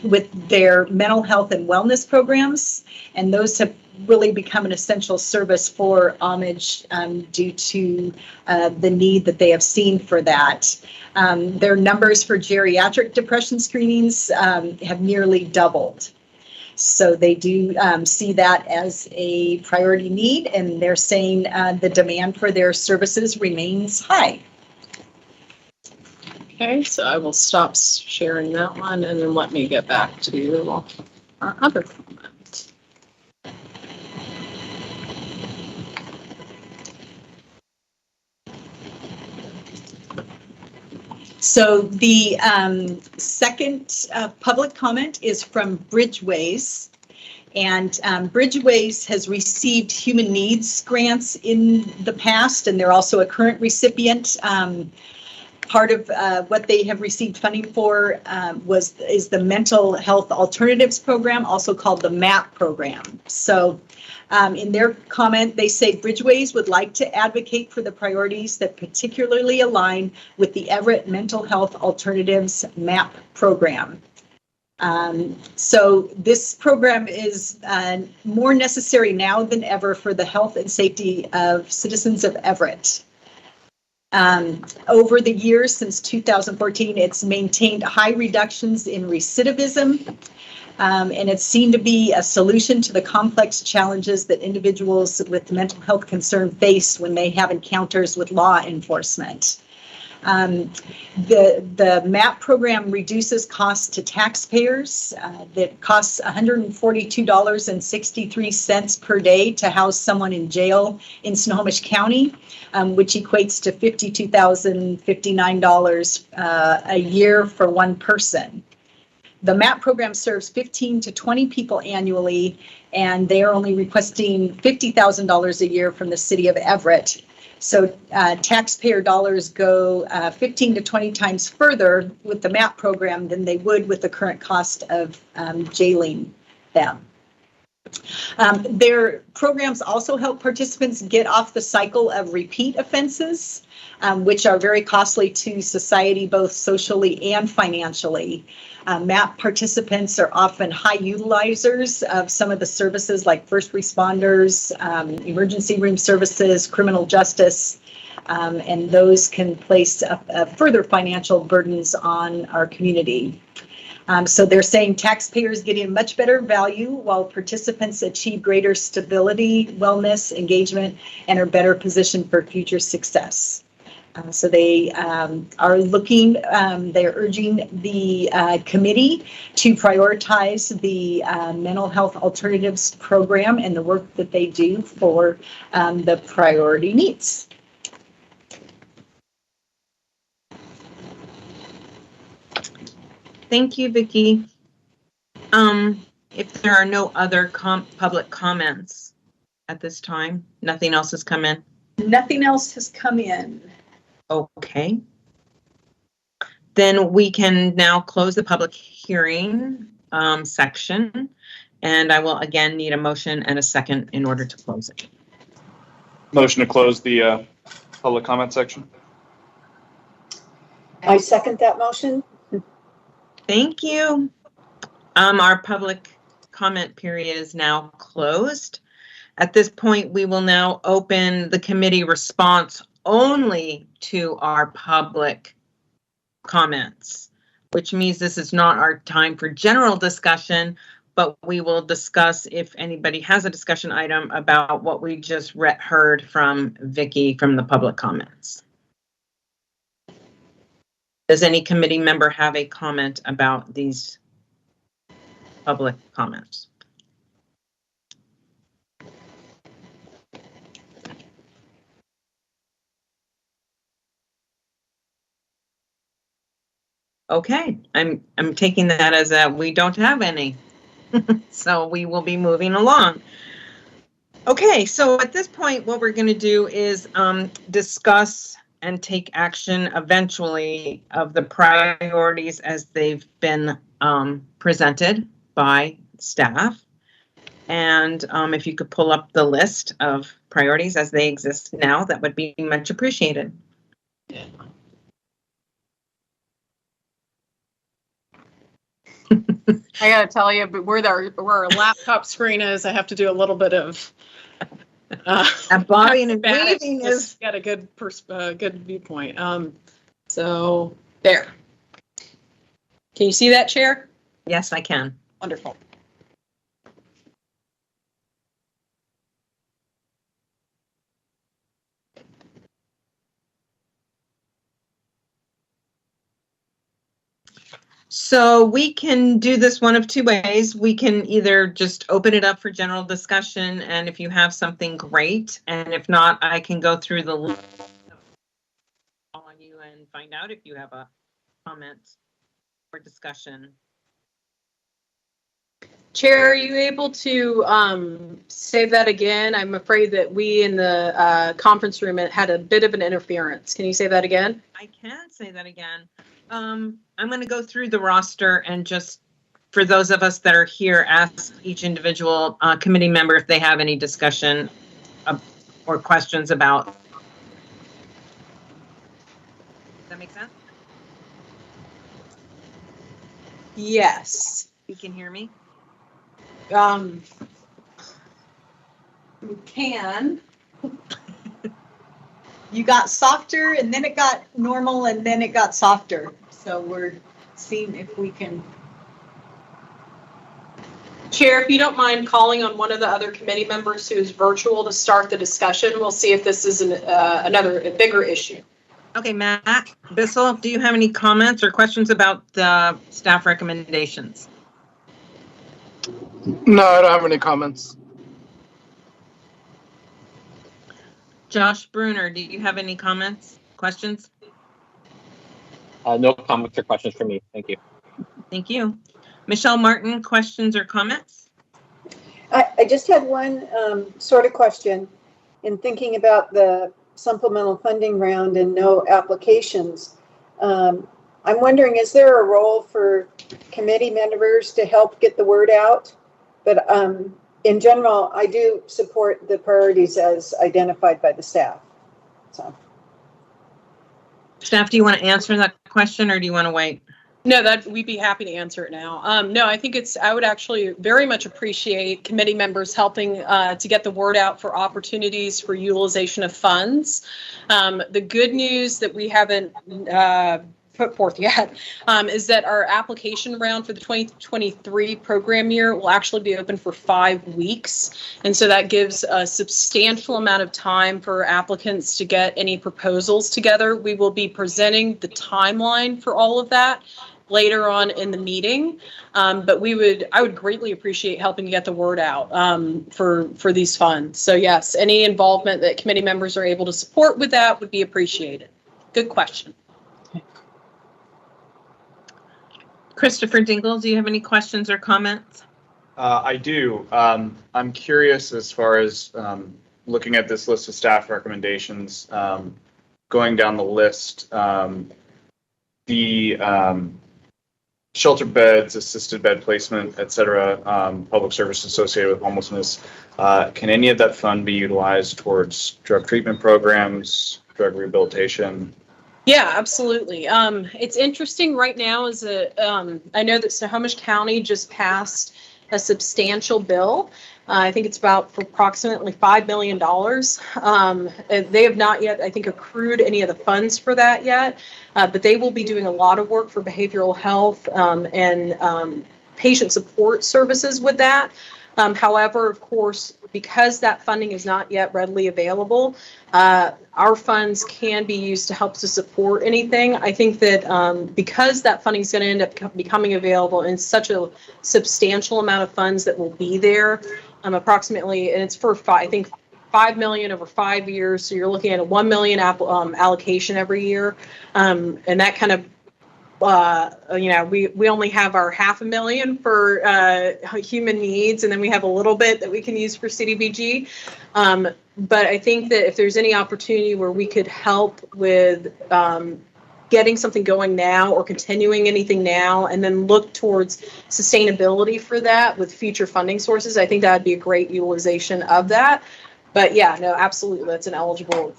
with their mental health and wellness programs, and those have really become an essential service for Homage due to the need that they have seen for that. Their numbers for geriatric depression screenings have nearly doubled. So they do see that as a priority need, and they're saying the demand for their services remains high. Okay, so I will stop sharing that one and then let me get back to our other comments. So the second public comment is from Bridgeways. And Bridgeways has received human needs grants in the past, and they're also a current recipient. Part of what they have received funding for is the Mental Health Alternatives Program, also called the MAP program. So in their comment, they say Bridgeways would like to advocate for the priorities that particularly align with the Everett Mental Health Alternatives MAP program. So this program is more necessary now than ever for the health and safety of citizens of Everett. Over the years since 2014, it's maintained high reductions in recidivism, and it's seen to be a solution to the complex challenges that individuals with mental health concern face when they have encounters with law enforcement. The MAP program reduces costs to taxpayers. That costs $142.63 per day to house someone in jail in Snohomish County, which equates to $52,059 a year for one person. The MAP program serves 15 to 20 people annually, and they are only requesting $50,000 a year from the city of Everett. So taxpayer dollars go 15 to 20 times further with the MAP program than they would with the current cost of jailing them. Their programs also help participants get off the cycle of repeat offenses, which are very costly to society, both socially and financially. MAP participants are often high utilizers of some of the services like first responders, emergency room services, criminal justice, and those can place further financial burdens on our community. So they're saying taxpayers get a much better value while participants achieve greater stability, wellness, engagement, and are better positioned for future success. So they are looking, they're urging the committee to prioritize the mental health alternatives program and the work that they do for the priority needs. Thank you, Vicki. If there are no other public comments at this time, nothing else has come in? Nothing else has come in. Okay. Then we can now close the public hearing section, and I will again need a motion and a second in order to close it. Motion to close the public comment section. I second that motion. Thank you. Our public comment period is now closed. At this point, we will now open the committee response only to our public comments. which means this is not our time for general discussion, but we will discuss if anybody has a discussion item about what we just heard from Vicky from the public comments. Does any committee member have a comment about these public comments? Okay, I'm taking that as a we don't have any. So we will be moving along. Okay, so at this point, what we're going to do is discuss and take action eventually of the priorities as they've been presented by staff. And if you could pull up the list of priorities as they exist now, that would be much appreciated. I gotta tell you, but where our laptop screen is, I have to do a little bit of. That bobbing and weaving is got a good good viewpoint. So there. Can you see that, Chair? Yes, I can. Wonderful. So we can do this one of two ways. We can either just open it up for general discussion, and if you have something, great. And if not, I can go through the list on you and find out if you have a comment or discussion. Chair, are you able to say that again? I'm afraid that we in the conference room had a bit of an interference. Can you say that again? I can say that again. I'm going to go through the roster and just, for those of us that are here, ask each individual committee member if they have any discussion or questions about. Does that make sense? Yes. You can hear me? You can. You got softer and then it got normal and then it got softer. So we're seeing if we can. Chair, if you don't mind calling on one of the other committee members who is virtual to start the discussion, we'll see if this is a bigger issue. Okay, Matt Bissell, do you have any comments or questions about the staff recommendations? No, I don't have any comments. Josh Bruner, do you have any comments, questions? No comments or questions from me. Thank you. Thank you. Michelle Martin, questions or comments? I just had one sort of question in thinking about the supplemental funding round and no applications. I'm wondering, is there a role for committee members to help get the word out? But in general, I do support the priorities as identified by the staff. So. Staff, do you want to answer that question or do you want to wait? No, that we'd be happy to answer it now. No, I think I would actually very much appreciate committee members helping to get the word out for opportunities for utilization of funds. The good news that we haven't put forth yet is that our application round for the 2023 program year will actually be open for 5 weeks. And so that gives a substantial amount of time for applicants to get any proposals together. We will be presenting the timeline for all of that later on in the meeting. But I would greatly appreciate helping to get the word out for these funds. So yes, any involvement that committee members are able to support with that would be appreciated. Good question. Christopher Dingle, do you have any questions or comments? I do. I'm curious as far as looking at this list of staff recommendations, going down the list, the shelter beds, assisted bed placement, et cetera, public services associated with homelessness. Can any of that fund be utilized towards drug treatment programs, drug rehabilitation? Yeah, absolutely. It's interesting right now I know that Snohomish County just passed a substantial bill. I think it's about for approximately $5 million. They have not yet, I think, accrued any of the funds for that yet, but they will be doing a lot of work for behavioral health and patient support services with that. However, of course, because that funding is not yet readily available, our funds can be used to help to support anything. I think that because that funding is going to end up becoming available in such a substantial amount of funds that will be there, approximately, and it's for I think $5 million over 5 years. So you're looking at a $1 million allocation every year, and that kind of. We only have our $500,000 for human needs, and then we have a little bit that we can use for CDBG. But I think that if there's any opportunity where we could help with getting something going now or continuing anything now, and then look towards sustainability for that with future funding sources, I think that would be a great utilization of that. But yeah, no, absolutely, that's an eligible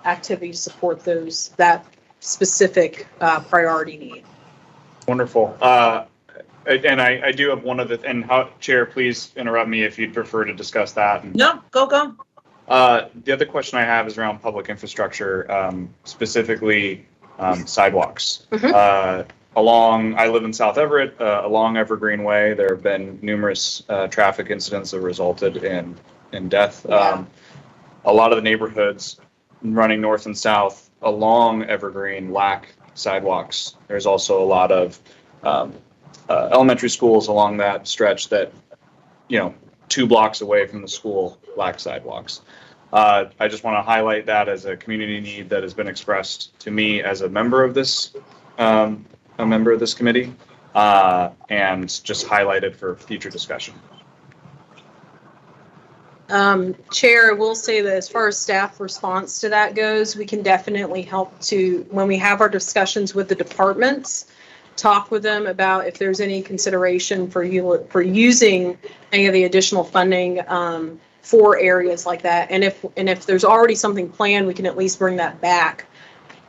activity to support that specific priority need. Wonderful. And I do have one other, and Chair, please interrupt me if you'd prefer to discuss that. No, go. The other question I have is around public infrastructure, specifically sidewalks. Mhm. I live in South Everett, along Evergreen Way, there have been numerous traffic incidents that resulted in death. Yeah. A lot of the neighborhoods running north and south along Evergreen lack sidewalks. There's also a lot of elementary schools along that stretch that, 2 blocks away from the school lack sidewalks. I just want to highlight that as a community need that has been expressed to me as a member of this committee, and just highlighted for future discussion. Chair, I will say that as far as staff response to that goes, we can definitely help to, when we have our discussions with the departments, talk with them about if there's any consideration for using any of the additional funding for areas like that. And if there's already something planned, we can at least bring that back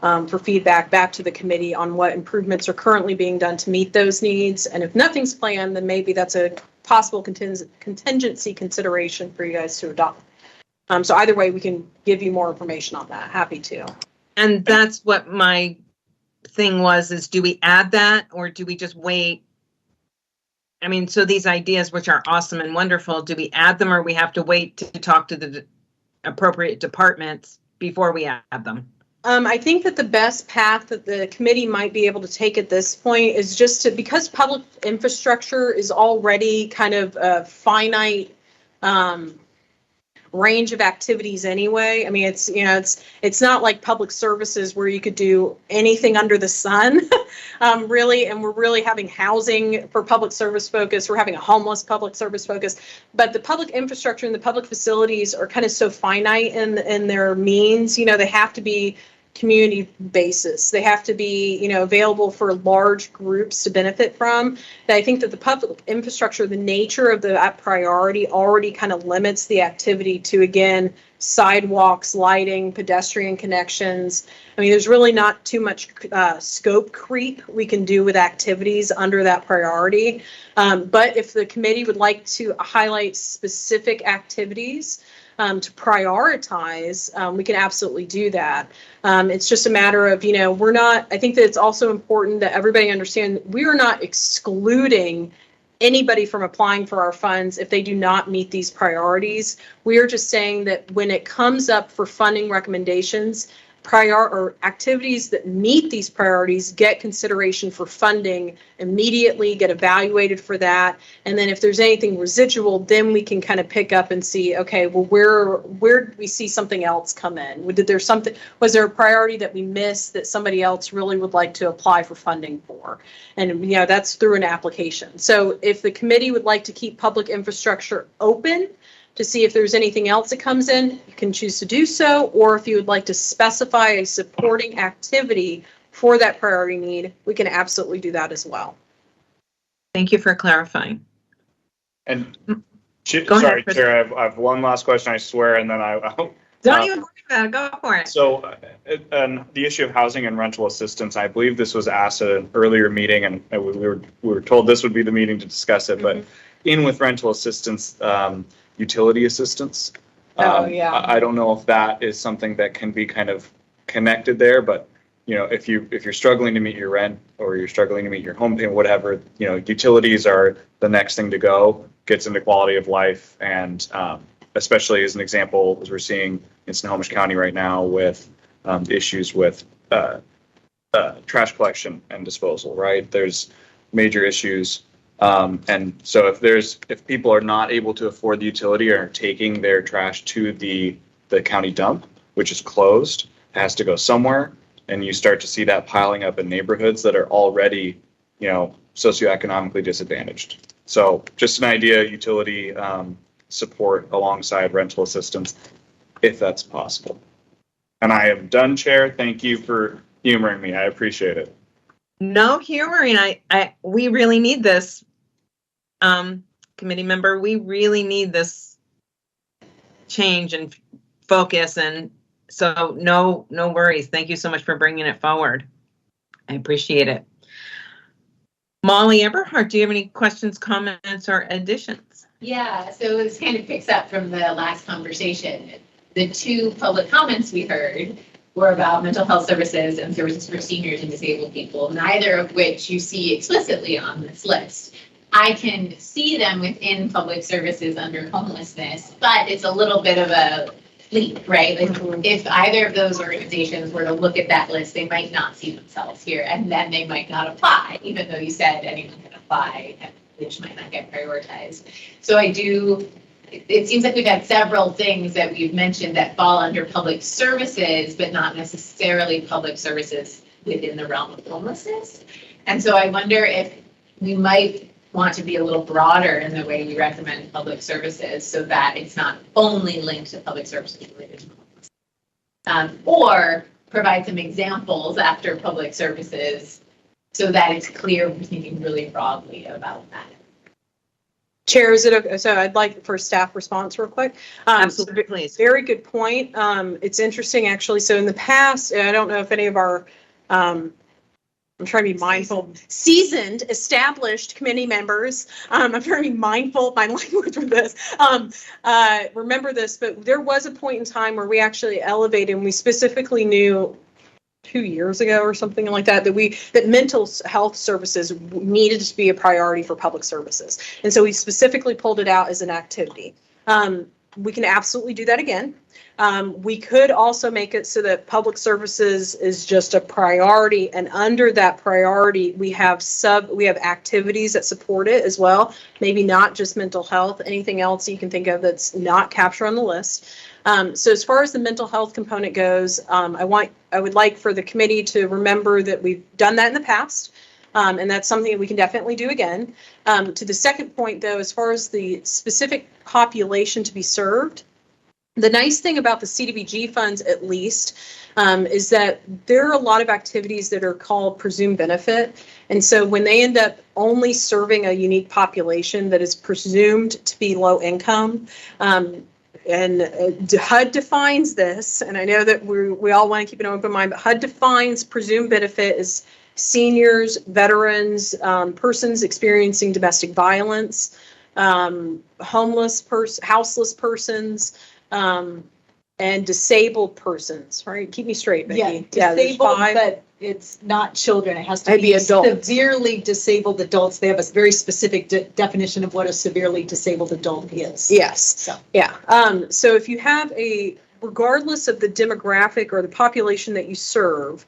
for feedback back to the committee on what improvements are currently being done to meet those needs. And if nothing's planned, then maybe that's a possible contingency consideration for you guys to adopt. So either way, we can give you more information on that. Happy to. And that's what my thing was, is do we add that or do we just wait? I mean, so these ideas, which are awesome and wonderful, do we add them or we have to wait to talk to the appropriate departments before we add them? I think that the best path that the committee might be able to take at this point is just to, because public infrastructure is already kind of a finite range of activities anyway. I mean, it's not like public services where you could do anything under the sun, really. And we're really having housing for public service focus. We're having a homeless public service focus. But the public infrastructure and the public facilities are kind of so finite in their means. They have to be community basis. They have to be, available for large groups to benefit from. That I think that the public infrastructure, the nature of that priority already kind of limits the activity to, again, sidewalks, lighting, pedestrian connections. I mean, there's really not too much scope creep we can do with activities under that priority. But if the committee would like to highlight specific activities to prioritize, we can absolutely do that. It's just a matter of, I think that it's also important that everybody understand we are not excluding anybody from applying for our funds if they do not meet these priorities. We are just saying that when it comes up for funding recommendations, activities that meet these priorities get consideration for funding immediately, get evaluated for that. And then if there's anything residual, then we can kind of pick up and see, okay, well, where did we see something else come in? Was there a priority that we missed that somebody else really would like to apply for funding for? And, that's through an application. So if the committee would like to keep public infrastructure open to see if there's anything else that comes in, you can choose to do so. Or if you would like to specify a supporting activity for that priority need, we can absolutely do that as well. Thank you for clarifying. And Go sorry, ahead, Chair, I have one last question, I swear, and then Don't even worry about it. Go for it. So the issue of housing and rental assistance, I believe this was asked at an earlier meeting, and we were told this would be the meeting to discuss it, but in with rental assistance, utility assistance. Oh, yeah. I don't know if that is something that can be kind of connected there, but if you're struggling to meet your rent or you're struggling to meet your home payment, whatever, utilities are the next thing to go. Gets into quality of life, and especially as an example, as we're seeing in Snohomish County right now with issues with trash collection and disposal. Right, there's major issues, and so if people are not able to afford the utility or are taking their trash to the county dump, which is closed, it has to go somewhere. And you start to see that piling up in neighborhoods that are already, socioeconomically disadvantaged. So just an idea, utility support alongside rental assistance, if that's possible. And I am done, Chair. Thank you for humoring me. I appreciate it. No humoring. We really need this, committee member. We really need this change and focus, and so no worries. Thank you so much for bringing it forward. I appreciate it. Molly Eberhardt, do you have any questions, comments, or additions? Yeah, so this kind of picks up from the last conversation. The two public comments we heard were about mental health services and services for seniors and disabled people, neither of which you see explicitly on this list. I can see them within public services under homelessness, but it's a little bit of a leap, right? Like if either of those organizations were to look at that list, they might not see themselves here, and then they might not apply, even though you said anyone can apply, which might not get prioritized. So it seems like we've had several things that we've mentioned that fall under public services, but not necessarily public services within the realm of homelessness. And so I wonder if we might want to be a little broader in the way we recommend public services so that it's not only linked to public services related to homelessness. Or provide some examples after public services so that it's clear we're thinking really broadly about that. Chair, is it okay? So I'd like for staff response real quick. Absolutely, please. Very good point. It's interesting, actually. So in the past, I don't know if any of our, I'm trying to be mindful, seasoned, established committee members. I'm trying to be mindful of my language with this. Remember this, but there was a point in time where we actually elevated, and we specifically knew 2 years ago or something like that, that mental health services needed to be a priority for public services. And so we specifically pulled it out as an activity. We can absolutely do that again. We could also make it so that public services is just a priority, and under that priority, we have activities that support it as well. Maybe not just mental health, anything else you can think of that's not captured on the list. So as far as the mental health component goes, I would like for the committee to remember that we've done that in the past. And that's something that we can definitely do again. To the second point, though, as far as the specific population to be served, the nice thing about the CDBG funds, at least, is that there are a lot of activities that are called presumed benefit. And so when they end up only serving a unique population that is presumed to be low income, and HUD defines this, and I know that we all want to keep an open mind, but HUD defines presumed benefit as seniors, veterans, persons experiencing domestic violence, houseless persons, and disabled persons, right? Keep me straight, Becky. Yeah, there's disabled, five. but it's not children. It has to It'd be adults. severely disabled adults. They have a very specific definition of what a severely disabled adult is. Yes. So. Yeah. So if you have regardless of the demographic or the population that you serve,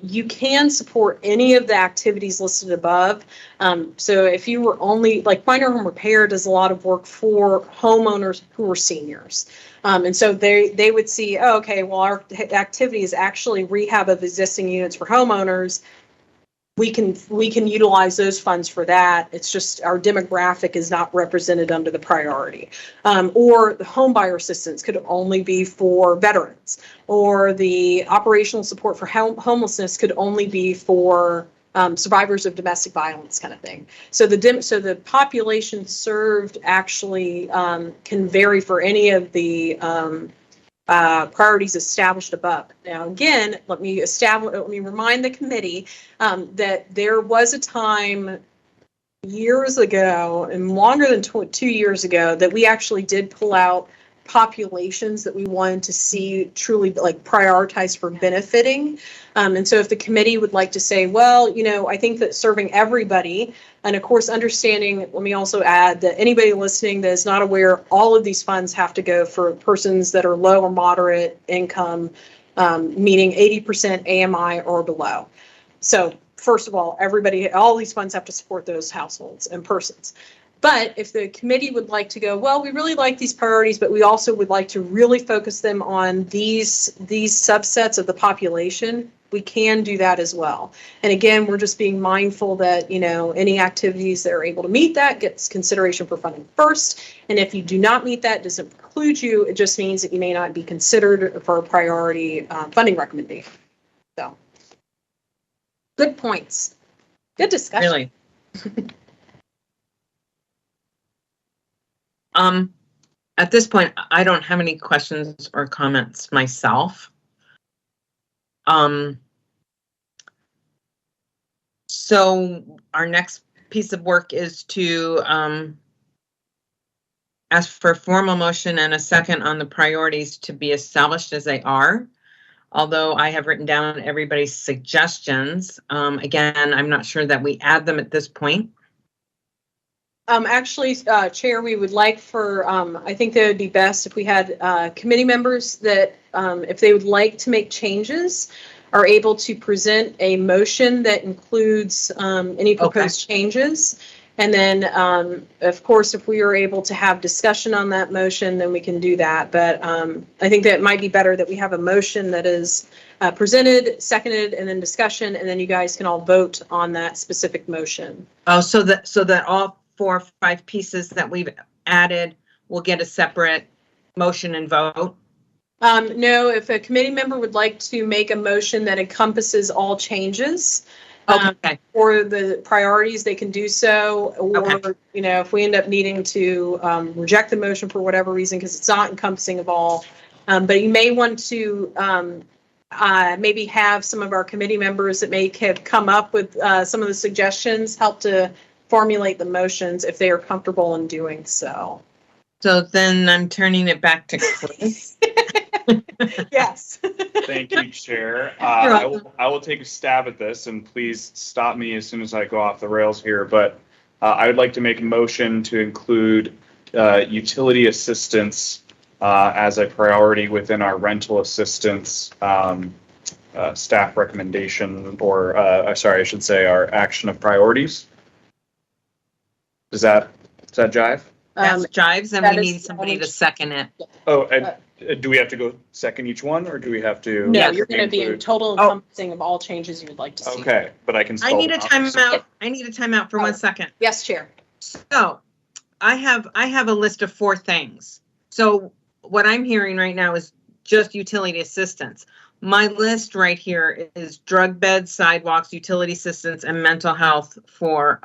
you can support any of the activities listed above. So if you were only, like Finder Home Repair does a lot of work for homeowners who are seniors. And so they would see, oh, okay, well, our activity is actually rehab of existing units for homeowners. We can utilize those funds for that. It's just our demographic is not represented under the priority. Or the home buyer assistance could only be for veterans, or the operational support for homelessness could only be for survivors of domestic violence, kind of thing. So the population served actually can vary for any of the priorities established above. Now, again, let me remind the committee that there was a time years ago, and longer than 2 years ago, that we actually did pull out populations that we wanted to see truly like prioritized for benefiting. And so if the committee would like to say, well, you know, I think that serving everybody, and of course, understanding, let me also add that anybody listening that is not aware, all of these funds have to go for persons that are low or moderate income, meaning 80% AMI or below. So first of all, everybody, all these funds have to support those households and persons. But if the committee would like to go, well, we really like these priorities, but we also would like to really focus them on these subsets of the population, we can do that as well. And again, we're just being mindful that, you know, any activities that are able to meet that gets consideration for funding first. And if you do not meet that, it doesn't preclude you. It just means that you may not be considered for a priority funding recommendation. So, good points. Good discussion. Really. At this point, I don't have any questions or comments myself. So our next piece of work is to ask for a formal motion and a second on the priorities to be established as they are. Although I have written down everybody's suggestions, again, I'm not sure that we add them at this point. Actually, Chair, we would like for, I think that it would be best if we had committee members that, if they would like to make changes, are able to present a motion that includes any proposed changes. And then, of course, if we are able to have discussion on that motion, then we can do that. But I think that it might be better that we have a motion that is presented, seconded, and then discussion, and then you guys can all vote on that specific motion. Oh, so that all 4 or 5 pieces that we've added will get a separate motion and vote? No, if a committee member would like to make a motion that encompasses all changes, Okay. or the priorities, they can do so. Or, Okay. you know, if we end up needing to reject the motion for whatever reason, because it's not encompassing of all, but you may want to maybe have some of our committee members that may have come up with some of the suggestions help to formulate the motions if they are comfortable in doing so. So then I'm turning it back to Chris. Yes. Thank you, Chair. You're I will take a stab at this, and please stop me as soon as I go off the rails here. But I would like to make a motion to include utility assistance as a priority within our rental assistance staff recommendation, or sorry, I should say our action of priorities. Does that jive? That's jives, and that we is- need somebody to second it. Oh, and do we have to go second each one, or do we have to? No, you're going to be in include- total encompassing of all changes you would like to see. Okay, but I can. I spell need a them out. timeout. I need a timeout for 1 second. Yes, Chair. So I have a list of 4 things. So what I'm hearing right now is just utility assistance. My list right here is drug beds, sidewalks, utility assistance, and mental health for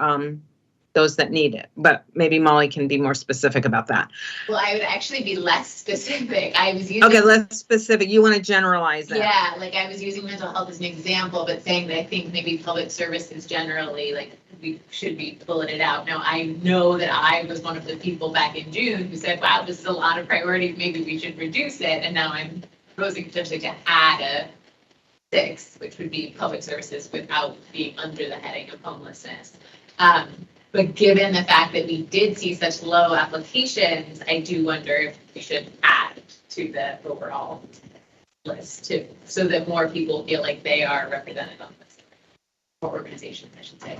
those that need it. But maybe Molly can be more specific about that. Well, I would actually be less specific. I was using. Okay, less specific. You want to generalize that? Yeah, like I was using mental health as an example, but saying that I think maybe public services generally, like we should be pulling it out. Now, I know that I was one of the people back in June who said, wow, this is a lot of priority, maybe we should reduce it. And now I'm proposing potentially to add a 6, which would be public services without being under the heading of homelessness. But given the fact that we did see such low applications, I do wonder if we should add to the overall list too, so that more people feel like they are represented on this, or organizations, I should say.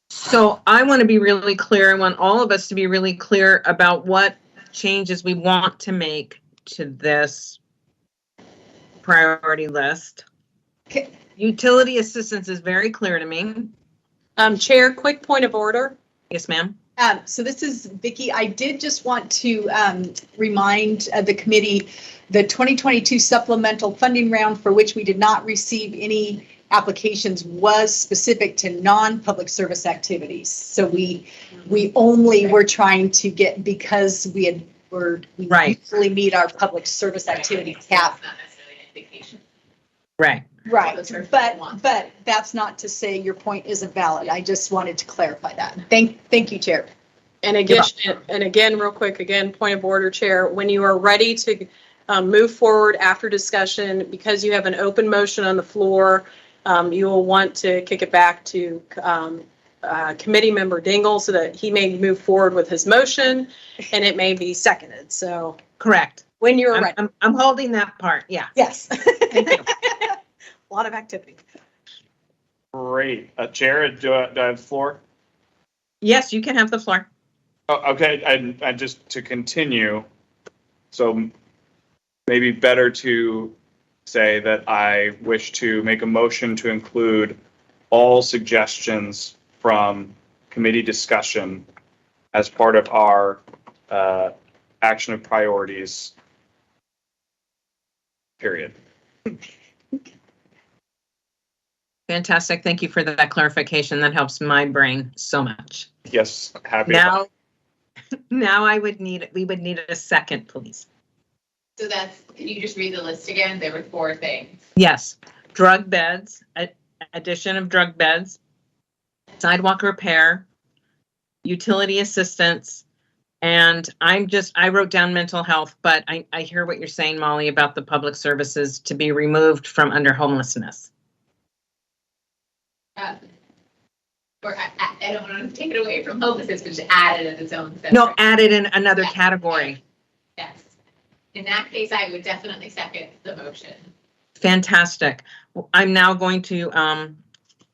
So I want to be really clear. I want all of us to be really clear about what changes we want to make to this priority list. Okay. Utility assistance is very clear to me. Chair, quick point of order. Yes, ma'am. So this is Vicki. I did just want to remind the committee the 2022 supplemental funding round, for which we did not receive any applications, was specific to non-public service activities. So we only were trying to get, because we Right. usually meet our public service activity cap. It's not necessarily an indication. Right. Right, Those are but ones. that's not to say your point isn't valid. I just wanted to clarify that. Thank you, Chair. And again, real quick, point of order, Chair, when you are ready to move forward after discussion, because you have an open motion on the floor, you will want to kick it back to Committee Member Dingle so that he may move forward with his motion and it may be seconded. So Correct. when you're ready. I'm holding that part, yeah. Yes. Thank you. A lot of activity. Great. Jared, do I have the floor? Yes, you can have the floor. Oh, okay, and just to continue, so maybe better to say that I wish to make a motion to include all suggestions from committee discussion as part of our action of priorities, period. Fantastic. Thank you for that clarification. That helps my brain so much. Yes, happy. Now we would need a second, please. So can you just read the list again? There were 4 things. Yes, drug beds, addition of drug beds, sidewalk repair, utility assistance, and I wrote down mental health, but I hear what you're saying, Molly, about the public services to be removed from under homelessness. Or I don't want to take it away from homelessness, but just add it as its own. No, separate- added in another category. Yes. In that case, I would definitely second the motion. Fantastic. I'm now going to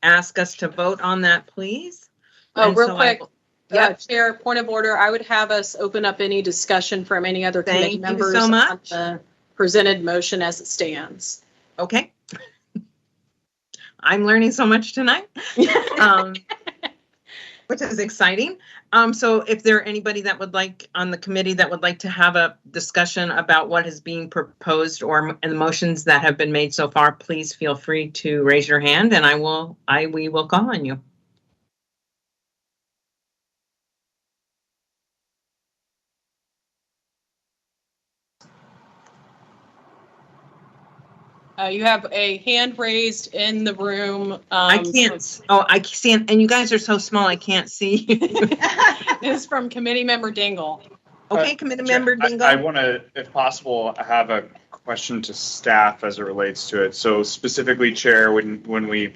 ask us to vote on that, please. Oh, And real so quick. Yep. Chair, point of order, I would have us open up any discussion from any other committee Thank you members so on much. the presented motion as it stands. Okay. I'm learning so much tonight, which is exciting. So if there are anybody that would like on the committee that would like to have a discussion about what is being proposed or the motions that have been made so far, please feel free to raise your hand and we will call on you. You have a hand raised in the room. I can't. Oh, I can't. And you guys are so small, I can't see. This is from Committee Member Dingle. Okay, committee member I Dingle. want to, if possible, have a question to staff as it relates to it. So specifically, Chair, when we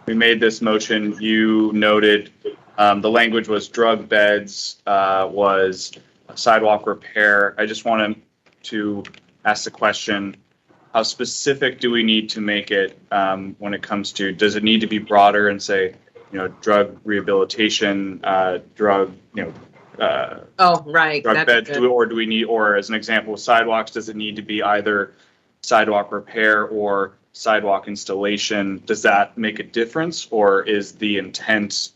made this motion, you noted the language was drug beds, was sidewalk repair. I just wanted to ask the question, how specific do we need to make it when it comes to, does it need to be broader and say, drug rehabilitation, drug, Oh, right. drug That's beds, good. or do we need, or as an example, sidewalks, does it need to be either sidewalk repair or sidewalk installation? Does that make a difference, or is the intent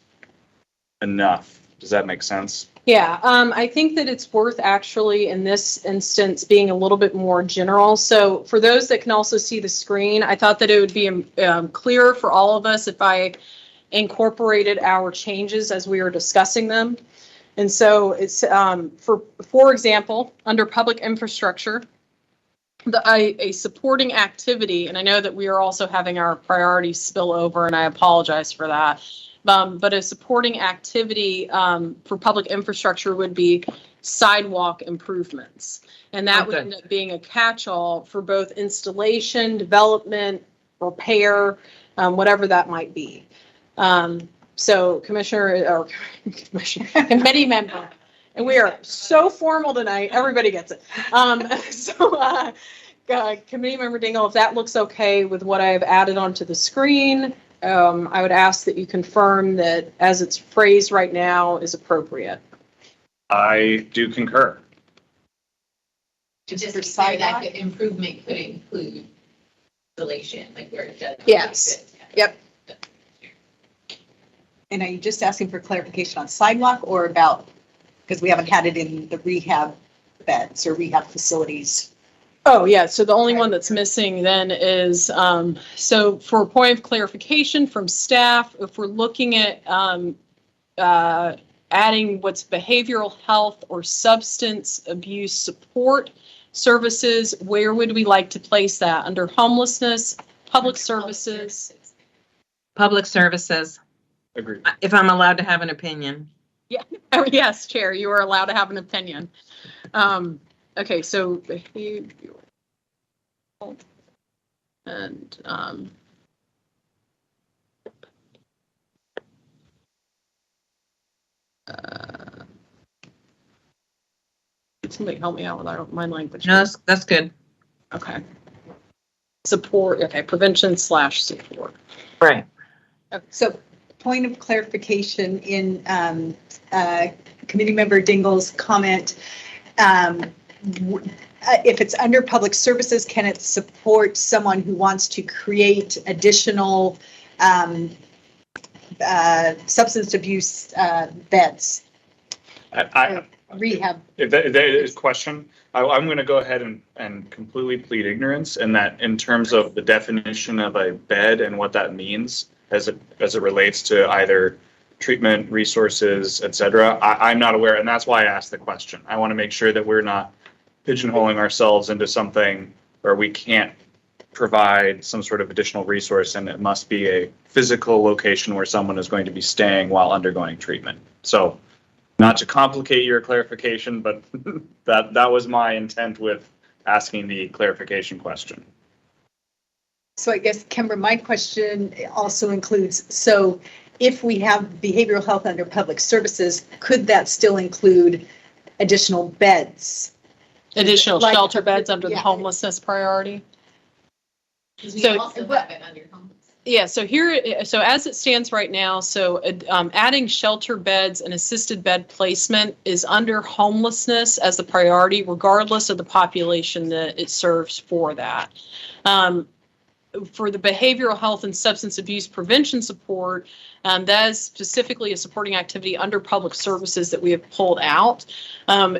enough? Does that make sense? Yeah, I think that it's worth actually in this instance being a little bit more general. So for those that can also see the screen, I thought that it would be clearer for all of us if I incorporated our changes as we were discussing them. And so it's for example, under public infrastructure, a supporting activity, and I know that we are also having our priorities spill over, and I apologize for that. But a supporting activity for public infrastructure would be sidewalk improvements. And that would end up being a catch-all for both installation, development, repair, whatever that might be. So committee member, and we are so formal tonight, everybody gets it. Committee member Dingle, if that looks okay with what I have added onto the screen, I would ask that you confirm that as it's phrased right now is appropriate. I do concur. Just to be clear, that improvement could include installation, like where it does. Yes. Yep. And are you just asking for clarification on sidewalk or about, because we haven't had it in the rehab beds or rehab facilities? Oh, yeah. So the only one that's missing then is, so for a point of clarification from staff, if we're looking at adding what's behavioral health or substance abuse support services, where would we like to place that? Under homelessness, Public services. Public services, Agreed. if I'm allowed to have an opinion. Oh, yes, Chair, you are allowed to have an opinion. Okay, so behavioral and somebody help me out with my language. No, that's good. Okay. Support, okay, prevention/support. Right. So point of clarification in Committee Member Dingell's comment, if it's under public services, can it support someone who wants to create additional substance abuse beds? Rehab. If that is a question, I'm going to go ahead and completely plead ignorance, and that in terms of the definition of a bed and what that means as it relates to either treatment, resources, et cetera, I'm not aware, and that's why I asked the question. I want to make sure that we're not pigeonholing ourselves into something where we can't provide some sort of additional resource, and it must be a physical location where someone is going to be staying while undergoing treatment. So, not to complicate your clarification, but that was my intent with asking the clarification question. So I guess, Kimber, my question also includes, so if we have behavioral health under public services, could that still include additional beds? Additional Like- shelter beds under the yeah. homelessness priority? Because we So- also have it under homeless. Yeah, so so as it stands right now, so adding shelter beds and assisted bed placement is under homelessness as the priority, regardless of the population that it serves for that. For the behavioral health and substance abuse prevention support, that is specifically a supporting activity under public services that we have pulled out.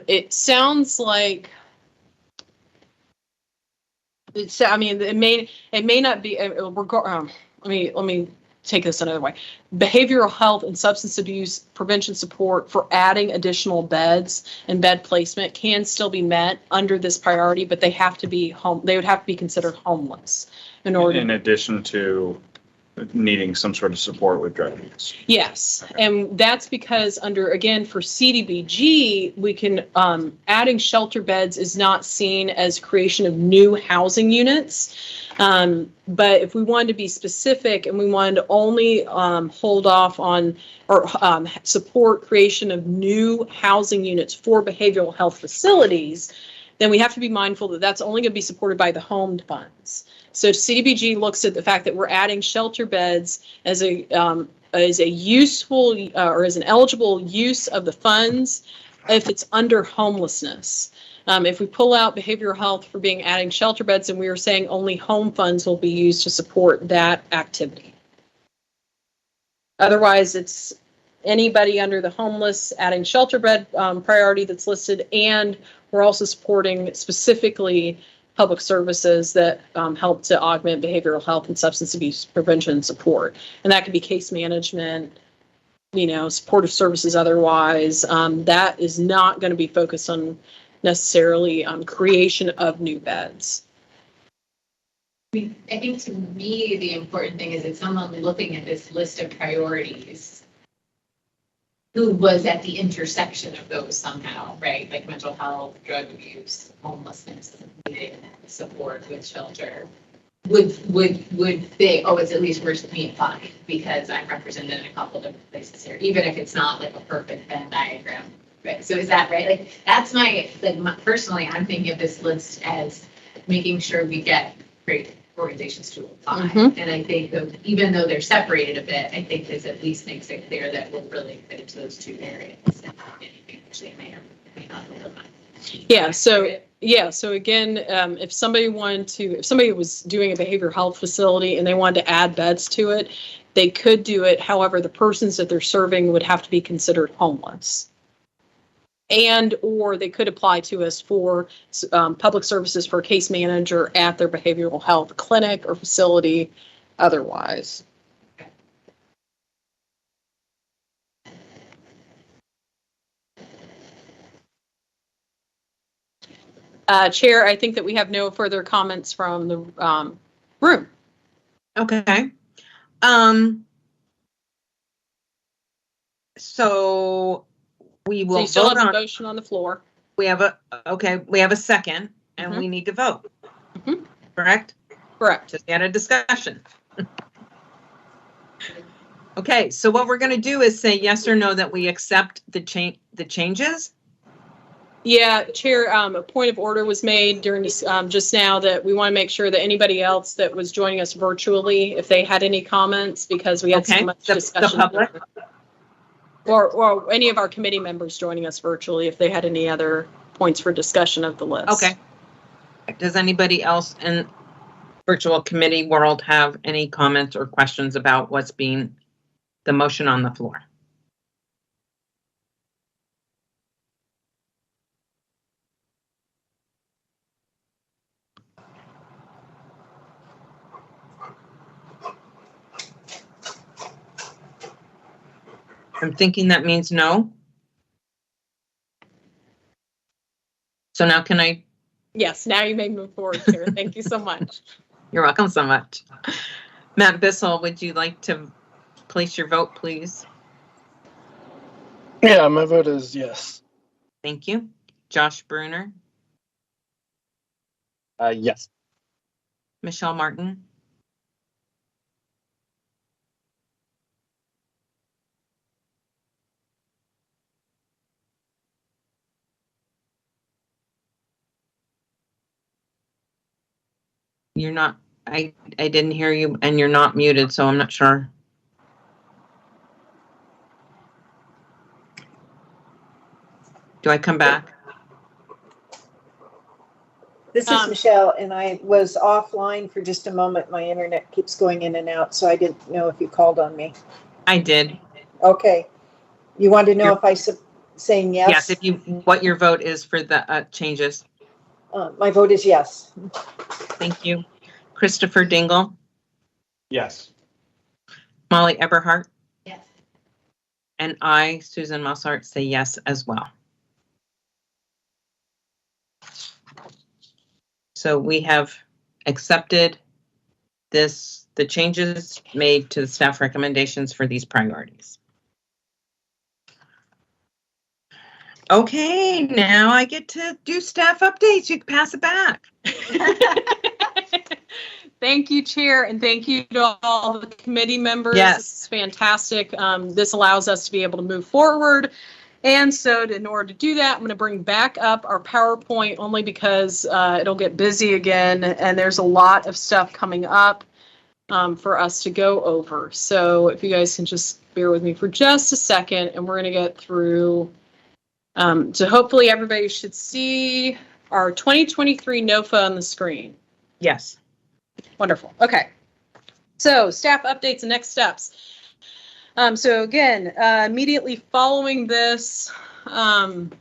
It sounds like I mean, it may not be. Let me take this another way. Behavioral health and substance abuse prevention support for adding additional beds and bed placement can still be met under this priority, but they have to be They would have to be considered homeless in order. In addition to needing some sort of support with drug use. Yes, and that's because again, for CDBG, we can, adding shelter beds is not seen as creation of new housing units. But if we wanted to be specific and we wanted to only hold off on or support creation of new housing units for behavioral health facilities, then we have to be mindful that that's only going to be supported by the home funds. So CDBG looks at the fact that we're adding shelter beds as a useful or as an eligible use of the funds if it's under homelessness. If we pull out behavioral health for adding shelter beds, and we are saying only home funds will be used to support that activity. Otherwise, it's anybody under the homeless adding shelter bed priority that's listed, and we're also supporting specifically public services that help to augment behavioral health and substance abuse prevention support. And that could be case management, supportive services otherwise. That is not going to be focused on necessarily creation of new beds. I think to me, the important thing is that someone looking at this list of priorities who was at the intersection of those somehow, right? Like mental health, drug abuse, homelessness, needing support with shelter, would think, oh, it's at least worth me applying because I'm represented in a couple different places here, even if it's not like a perfect Venn diagram, right? So is that right? Like that's personally, I'm thinking of this list as making sure we get great organizations to apply. Mhm. And I think that even though they're separated a bit, I think this at least makes it clear that we're really committed to those two areas. And anything which they may or may not overlap. So again, if somebody was doing a behavioral health facility and they wanted to add beds to it, they could do it. However, the persons that they're serving would have to be considered homeless. Or they could apply to us for public services for a case manager at their behavioral health clinic or facility otherwise. Chair, I think that we have no further comments from the room. Okay. So we So will you still vote have a on, motion on the floor. we have a second and we need to vote. Mhm. Correct? Correct. Just get a discussion. Okay, so what we're gonna do is say yes or no that we accept the changes. Yeah, Chair, a point of order was made during this, just now, that we want to make sure that anybody else that was joining us virtually, if they had any comments, because we had so Okay, much the discussion. public. Or any of our committee members joining us virtually, if they had any other points for discussion of the list. Okay. Does anybody else in virtual committee world have any comments or questions about what's being the motion on the floor? I'm thinking that means no. So now can I? Yes, now you may move forward, Chair. Thank you so much. You're welcome so much. Matt Bissell, would you like to place your vote, please? Yeah, my vote is yes. Thank you. Josh Bruner, Yes. Michelle Martin, you're not, I didn't hear you and you're not muted, so I'm not sure. Do I come back? This is Michelle, and I was offline for just a moment. My internet keeps going in and out, so I didn't know if you called on me. I did. Okay. You want to know if I saying yes? Yes, if you, what your vote is for the changes. My vote is yes. Thank you. Christopher Dingle, Yes. Molly Eberhart, Yes. and I, Susan Mossart, say yes as well. So we have accepted the changes made to the staff recommendations for these priorities. Okay, now I get to do staff updates. You can pass it back. Thank you, Chair, and thank you to all the committee members. Yes. This is fantastic. This allows us to be able to move forward. And so in order to do that, I'm going to bring back up our PowerPoint only because it'll get busy again, and there's a lot of stuff coming up for us to go over. So if you guys can just bear with me for just a second, and we're going to get through. So hopefully everybody should see our 2023 NOFA on the screen. Yes. Wonderful. Okay. So staff updates and next steps. So again, immediately following this, and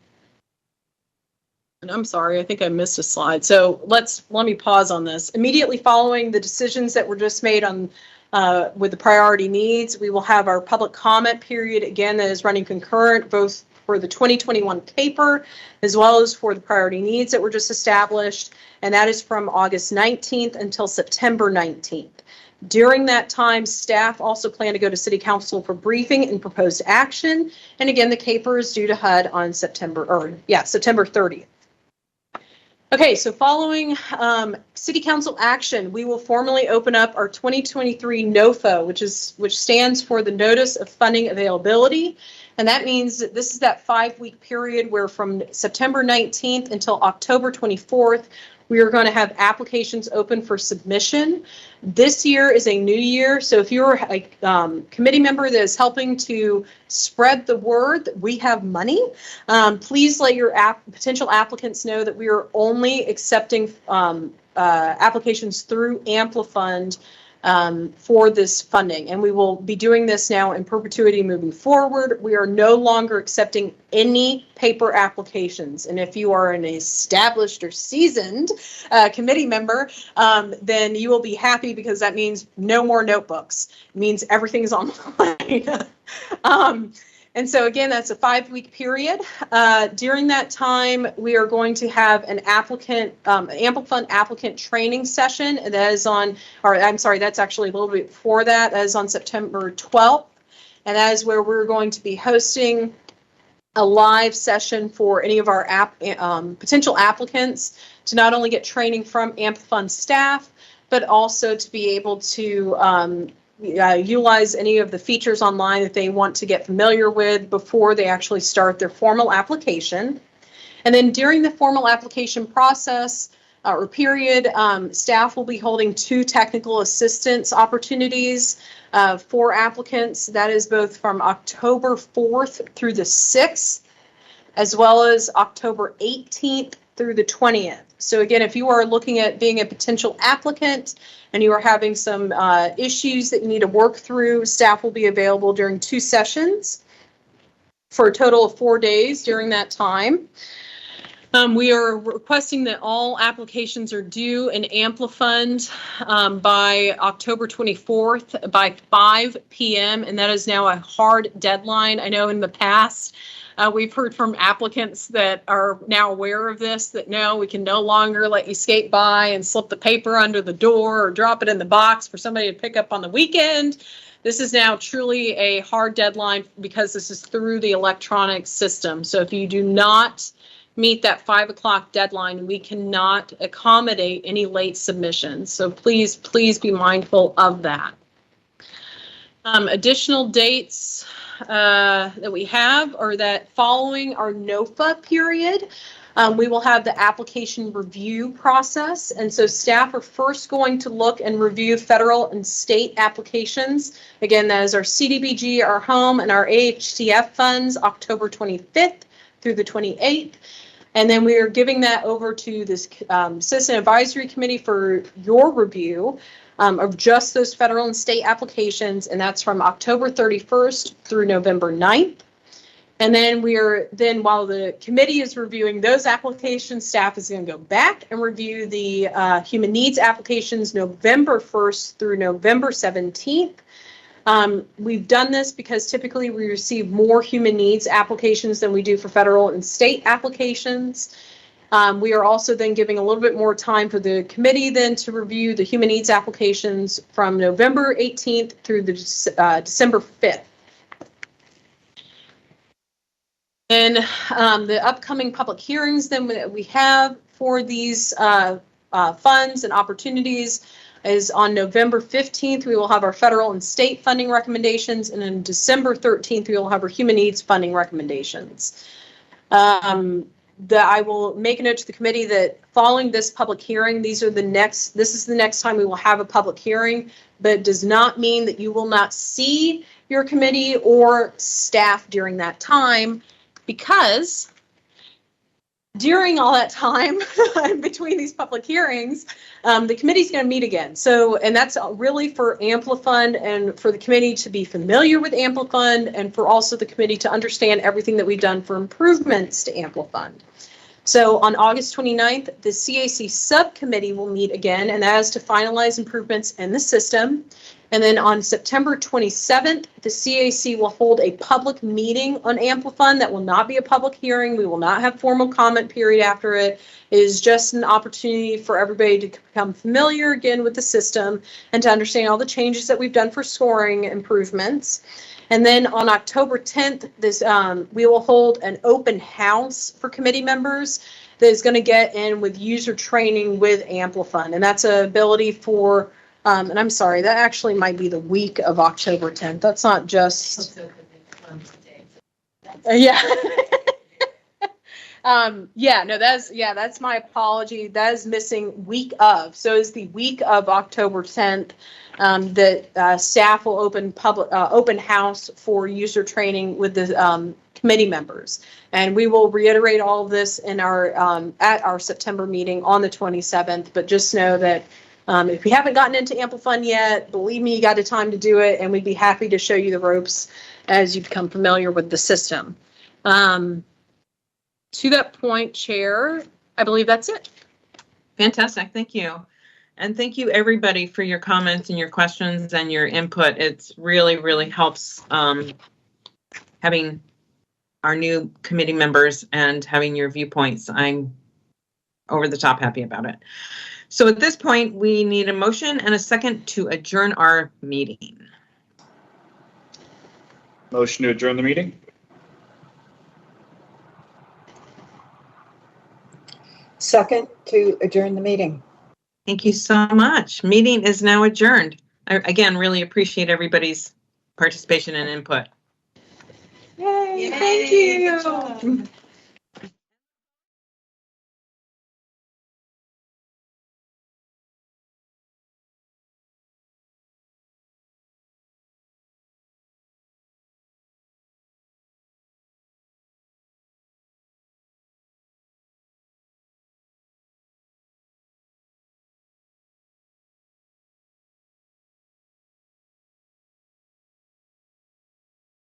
I'm sorry, I think I missed a slide. So let me pause on this. Immediately following the decisions that were just made on with the priority needs, we will have our public comment period again that is running concurrent both for the 2021 paper as well as for the priority needs that were just established, and that is from August 19th until September 19th. During that time, staff also plan to go to City Council for briefing and proposed action. And again, the CAPER is due to HUD on September 30th. Okay, so following City Council action, we will formally open up our 2023 NOFA, which stands for the Notice of Funding Availability. And that means that this is that 5-week period where from September 19th until October 24th, we are going to have applications open for submission. This year is a new year, so if you're a committee member that is helping to spread the word that we have money, please let your potential applicants know that we are only accepting applications through Amplifund for this funding, and we will be doing this now in perpetuity moving forward. We are no longer accepting any paper applications, and if you are an established or seasoned committee member, then you will be happy because that means no more notebooks. It means everything's online. And so again, that's a 5-week period. During that time, we are going to have an Amplifund applicant training session. And that is on, or I'm sorry, that's actually a little bit before that. That is on September 12th. And that is where we're going to be hosting a live session for any of our potential applicants to not only get training from Amplifund staff, but also to be able to utilize any of the features online that they want to get familiar with before they actually start their formal application. And then during the formal application process or period, staff will be holding 2 technical assistance opportunities for applicants. That is both from October 4th through the 6th, as well as October 18th through the 20th. So again, if you are looking at being a potential applicant and you are having some issues that you need to work through, staff will be available during 2 sessions for a total of 4 days during that time. We are requesting that all applications are due in Amplifund by October 24th by 5 p.m. And that is now a hard deadline. I know in the past, we've heard from applicants that are now aware of this, that no, we can no longer let you skate by and slip the paper under the door or drop it in the box for somebody to pick up on the weekend. This is now truly a hard deadline because this is through the electronic system. So if you do not meet that 5 o'clock deadline, we cannot accommodate any late submissions. So please be mindful of that. Additional dates that we have are that following our NOFA period, we will have the application review process. And so staff are first going to look and review federal and state applications. Again, that is our CDBG, our home, and our AHTF funds, October 25th through the 28th. And then we are giving that over to this Citizen Advisory Committee for your review of just those federal and state applications. And that's from October 31st through November 9th. And then while the committee is reviewing those applications, staff is going to go back and review the human needs applications November 1st through November 17th. We've done this because typically we receive more human needs applications than we do for federal and state applications. We are also then giving a little bit more time for the committee then to review the human needs applications from November 18th through the December 5th. And the upcoming public hearings then that we have for these funds and opportunities is on November 15th, we will have our federal and state funding recommendations, and on December 13th, we will have our human needs funding recommendations. I will make a note to the committee that following this public hearing, this is the next time we will have a public hearing, but it does not mean that you will not see your committee or staff during that time, because during all that time between these public hearings, the committee's going to meet again. So, and that's really for Amplifund and for the committee to be familiar with Amplifund and for also the committee to understand everything that we've done for improvements to Amplifund. So on August 29th, the CAC subcommittee will meet again, and that is to finalize improvements in the system. And then on September 27th, the CAC will hold a public meeting on Amplifund. That will not be a public hearing. We will not have formal comment period after it. It is just an opportunity for everybody to become familiar again with the system and to understand all the changes that we've done for scoring improvements. And then on October 10th, we will hold an open house for committee members that is going to get in with user training with Amplifund. And that's an ability for and I'm sorry, that actually might be the week of October 10th. That's not just. Yeah. That's my apology. That is missing week of. So it's the week of October 10th that staff will open house for user training with the committee members. And we will reiterate all of this in at our September meeting on the 27th. But just know that if you haven't gotten into Amplifund yet, believe me, you got the time to do it, and we'd be happy to show you the ropes as you become familiar with the system. To that point, Chair, I believe that's it. Fantastic. Thank you. And thank you, everybody, for your comments and your questions and your input. It's really, really helps having our new committee members and having your viewpoints. I'm over the top happy about it. So at this point, we need a motion and a second to adjourn our meeting. Motion to adjourn the meeting? Second to adjourn the meeting. Thank you so much. Meeting is now adjourned. I, again, really appreciate everybody's participation and input. Yay, Yay, thank you. good job.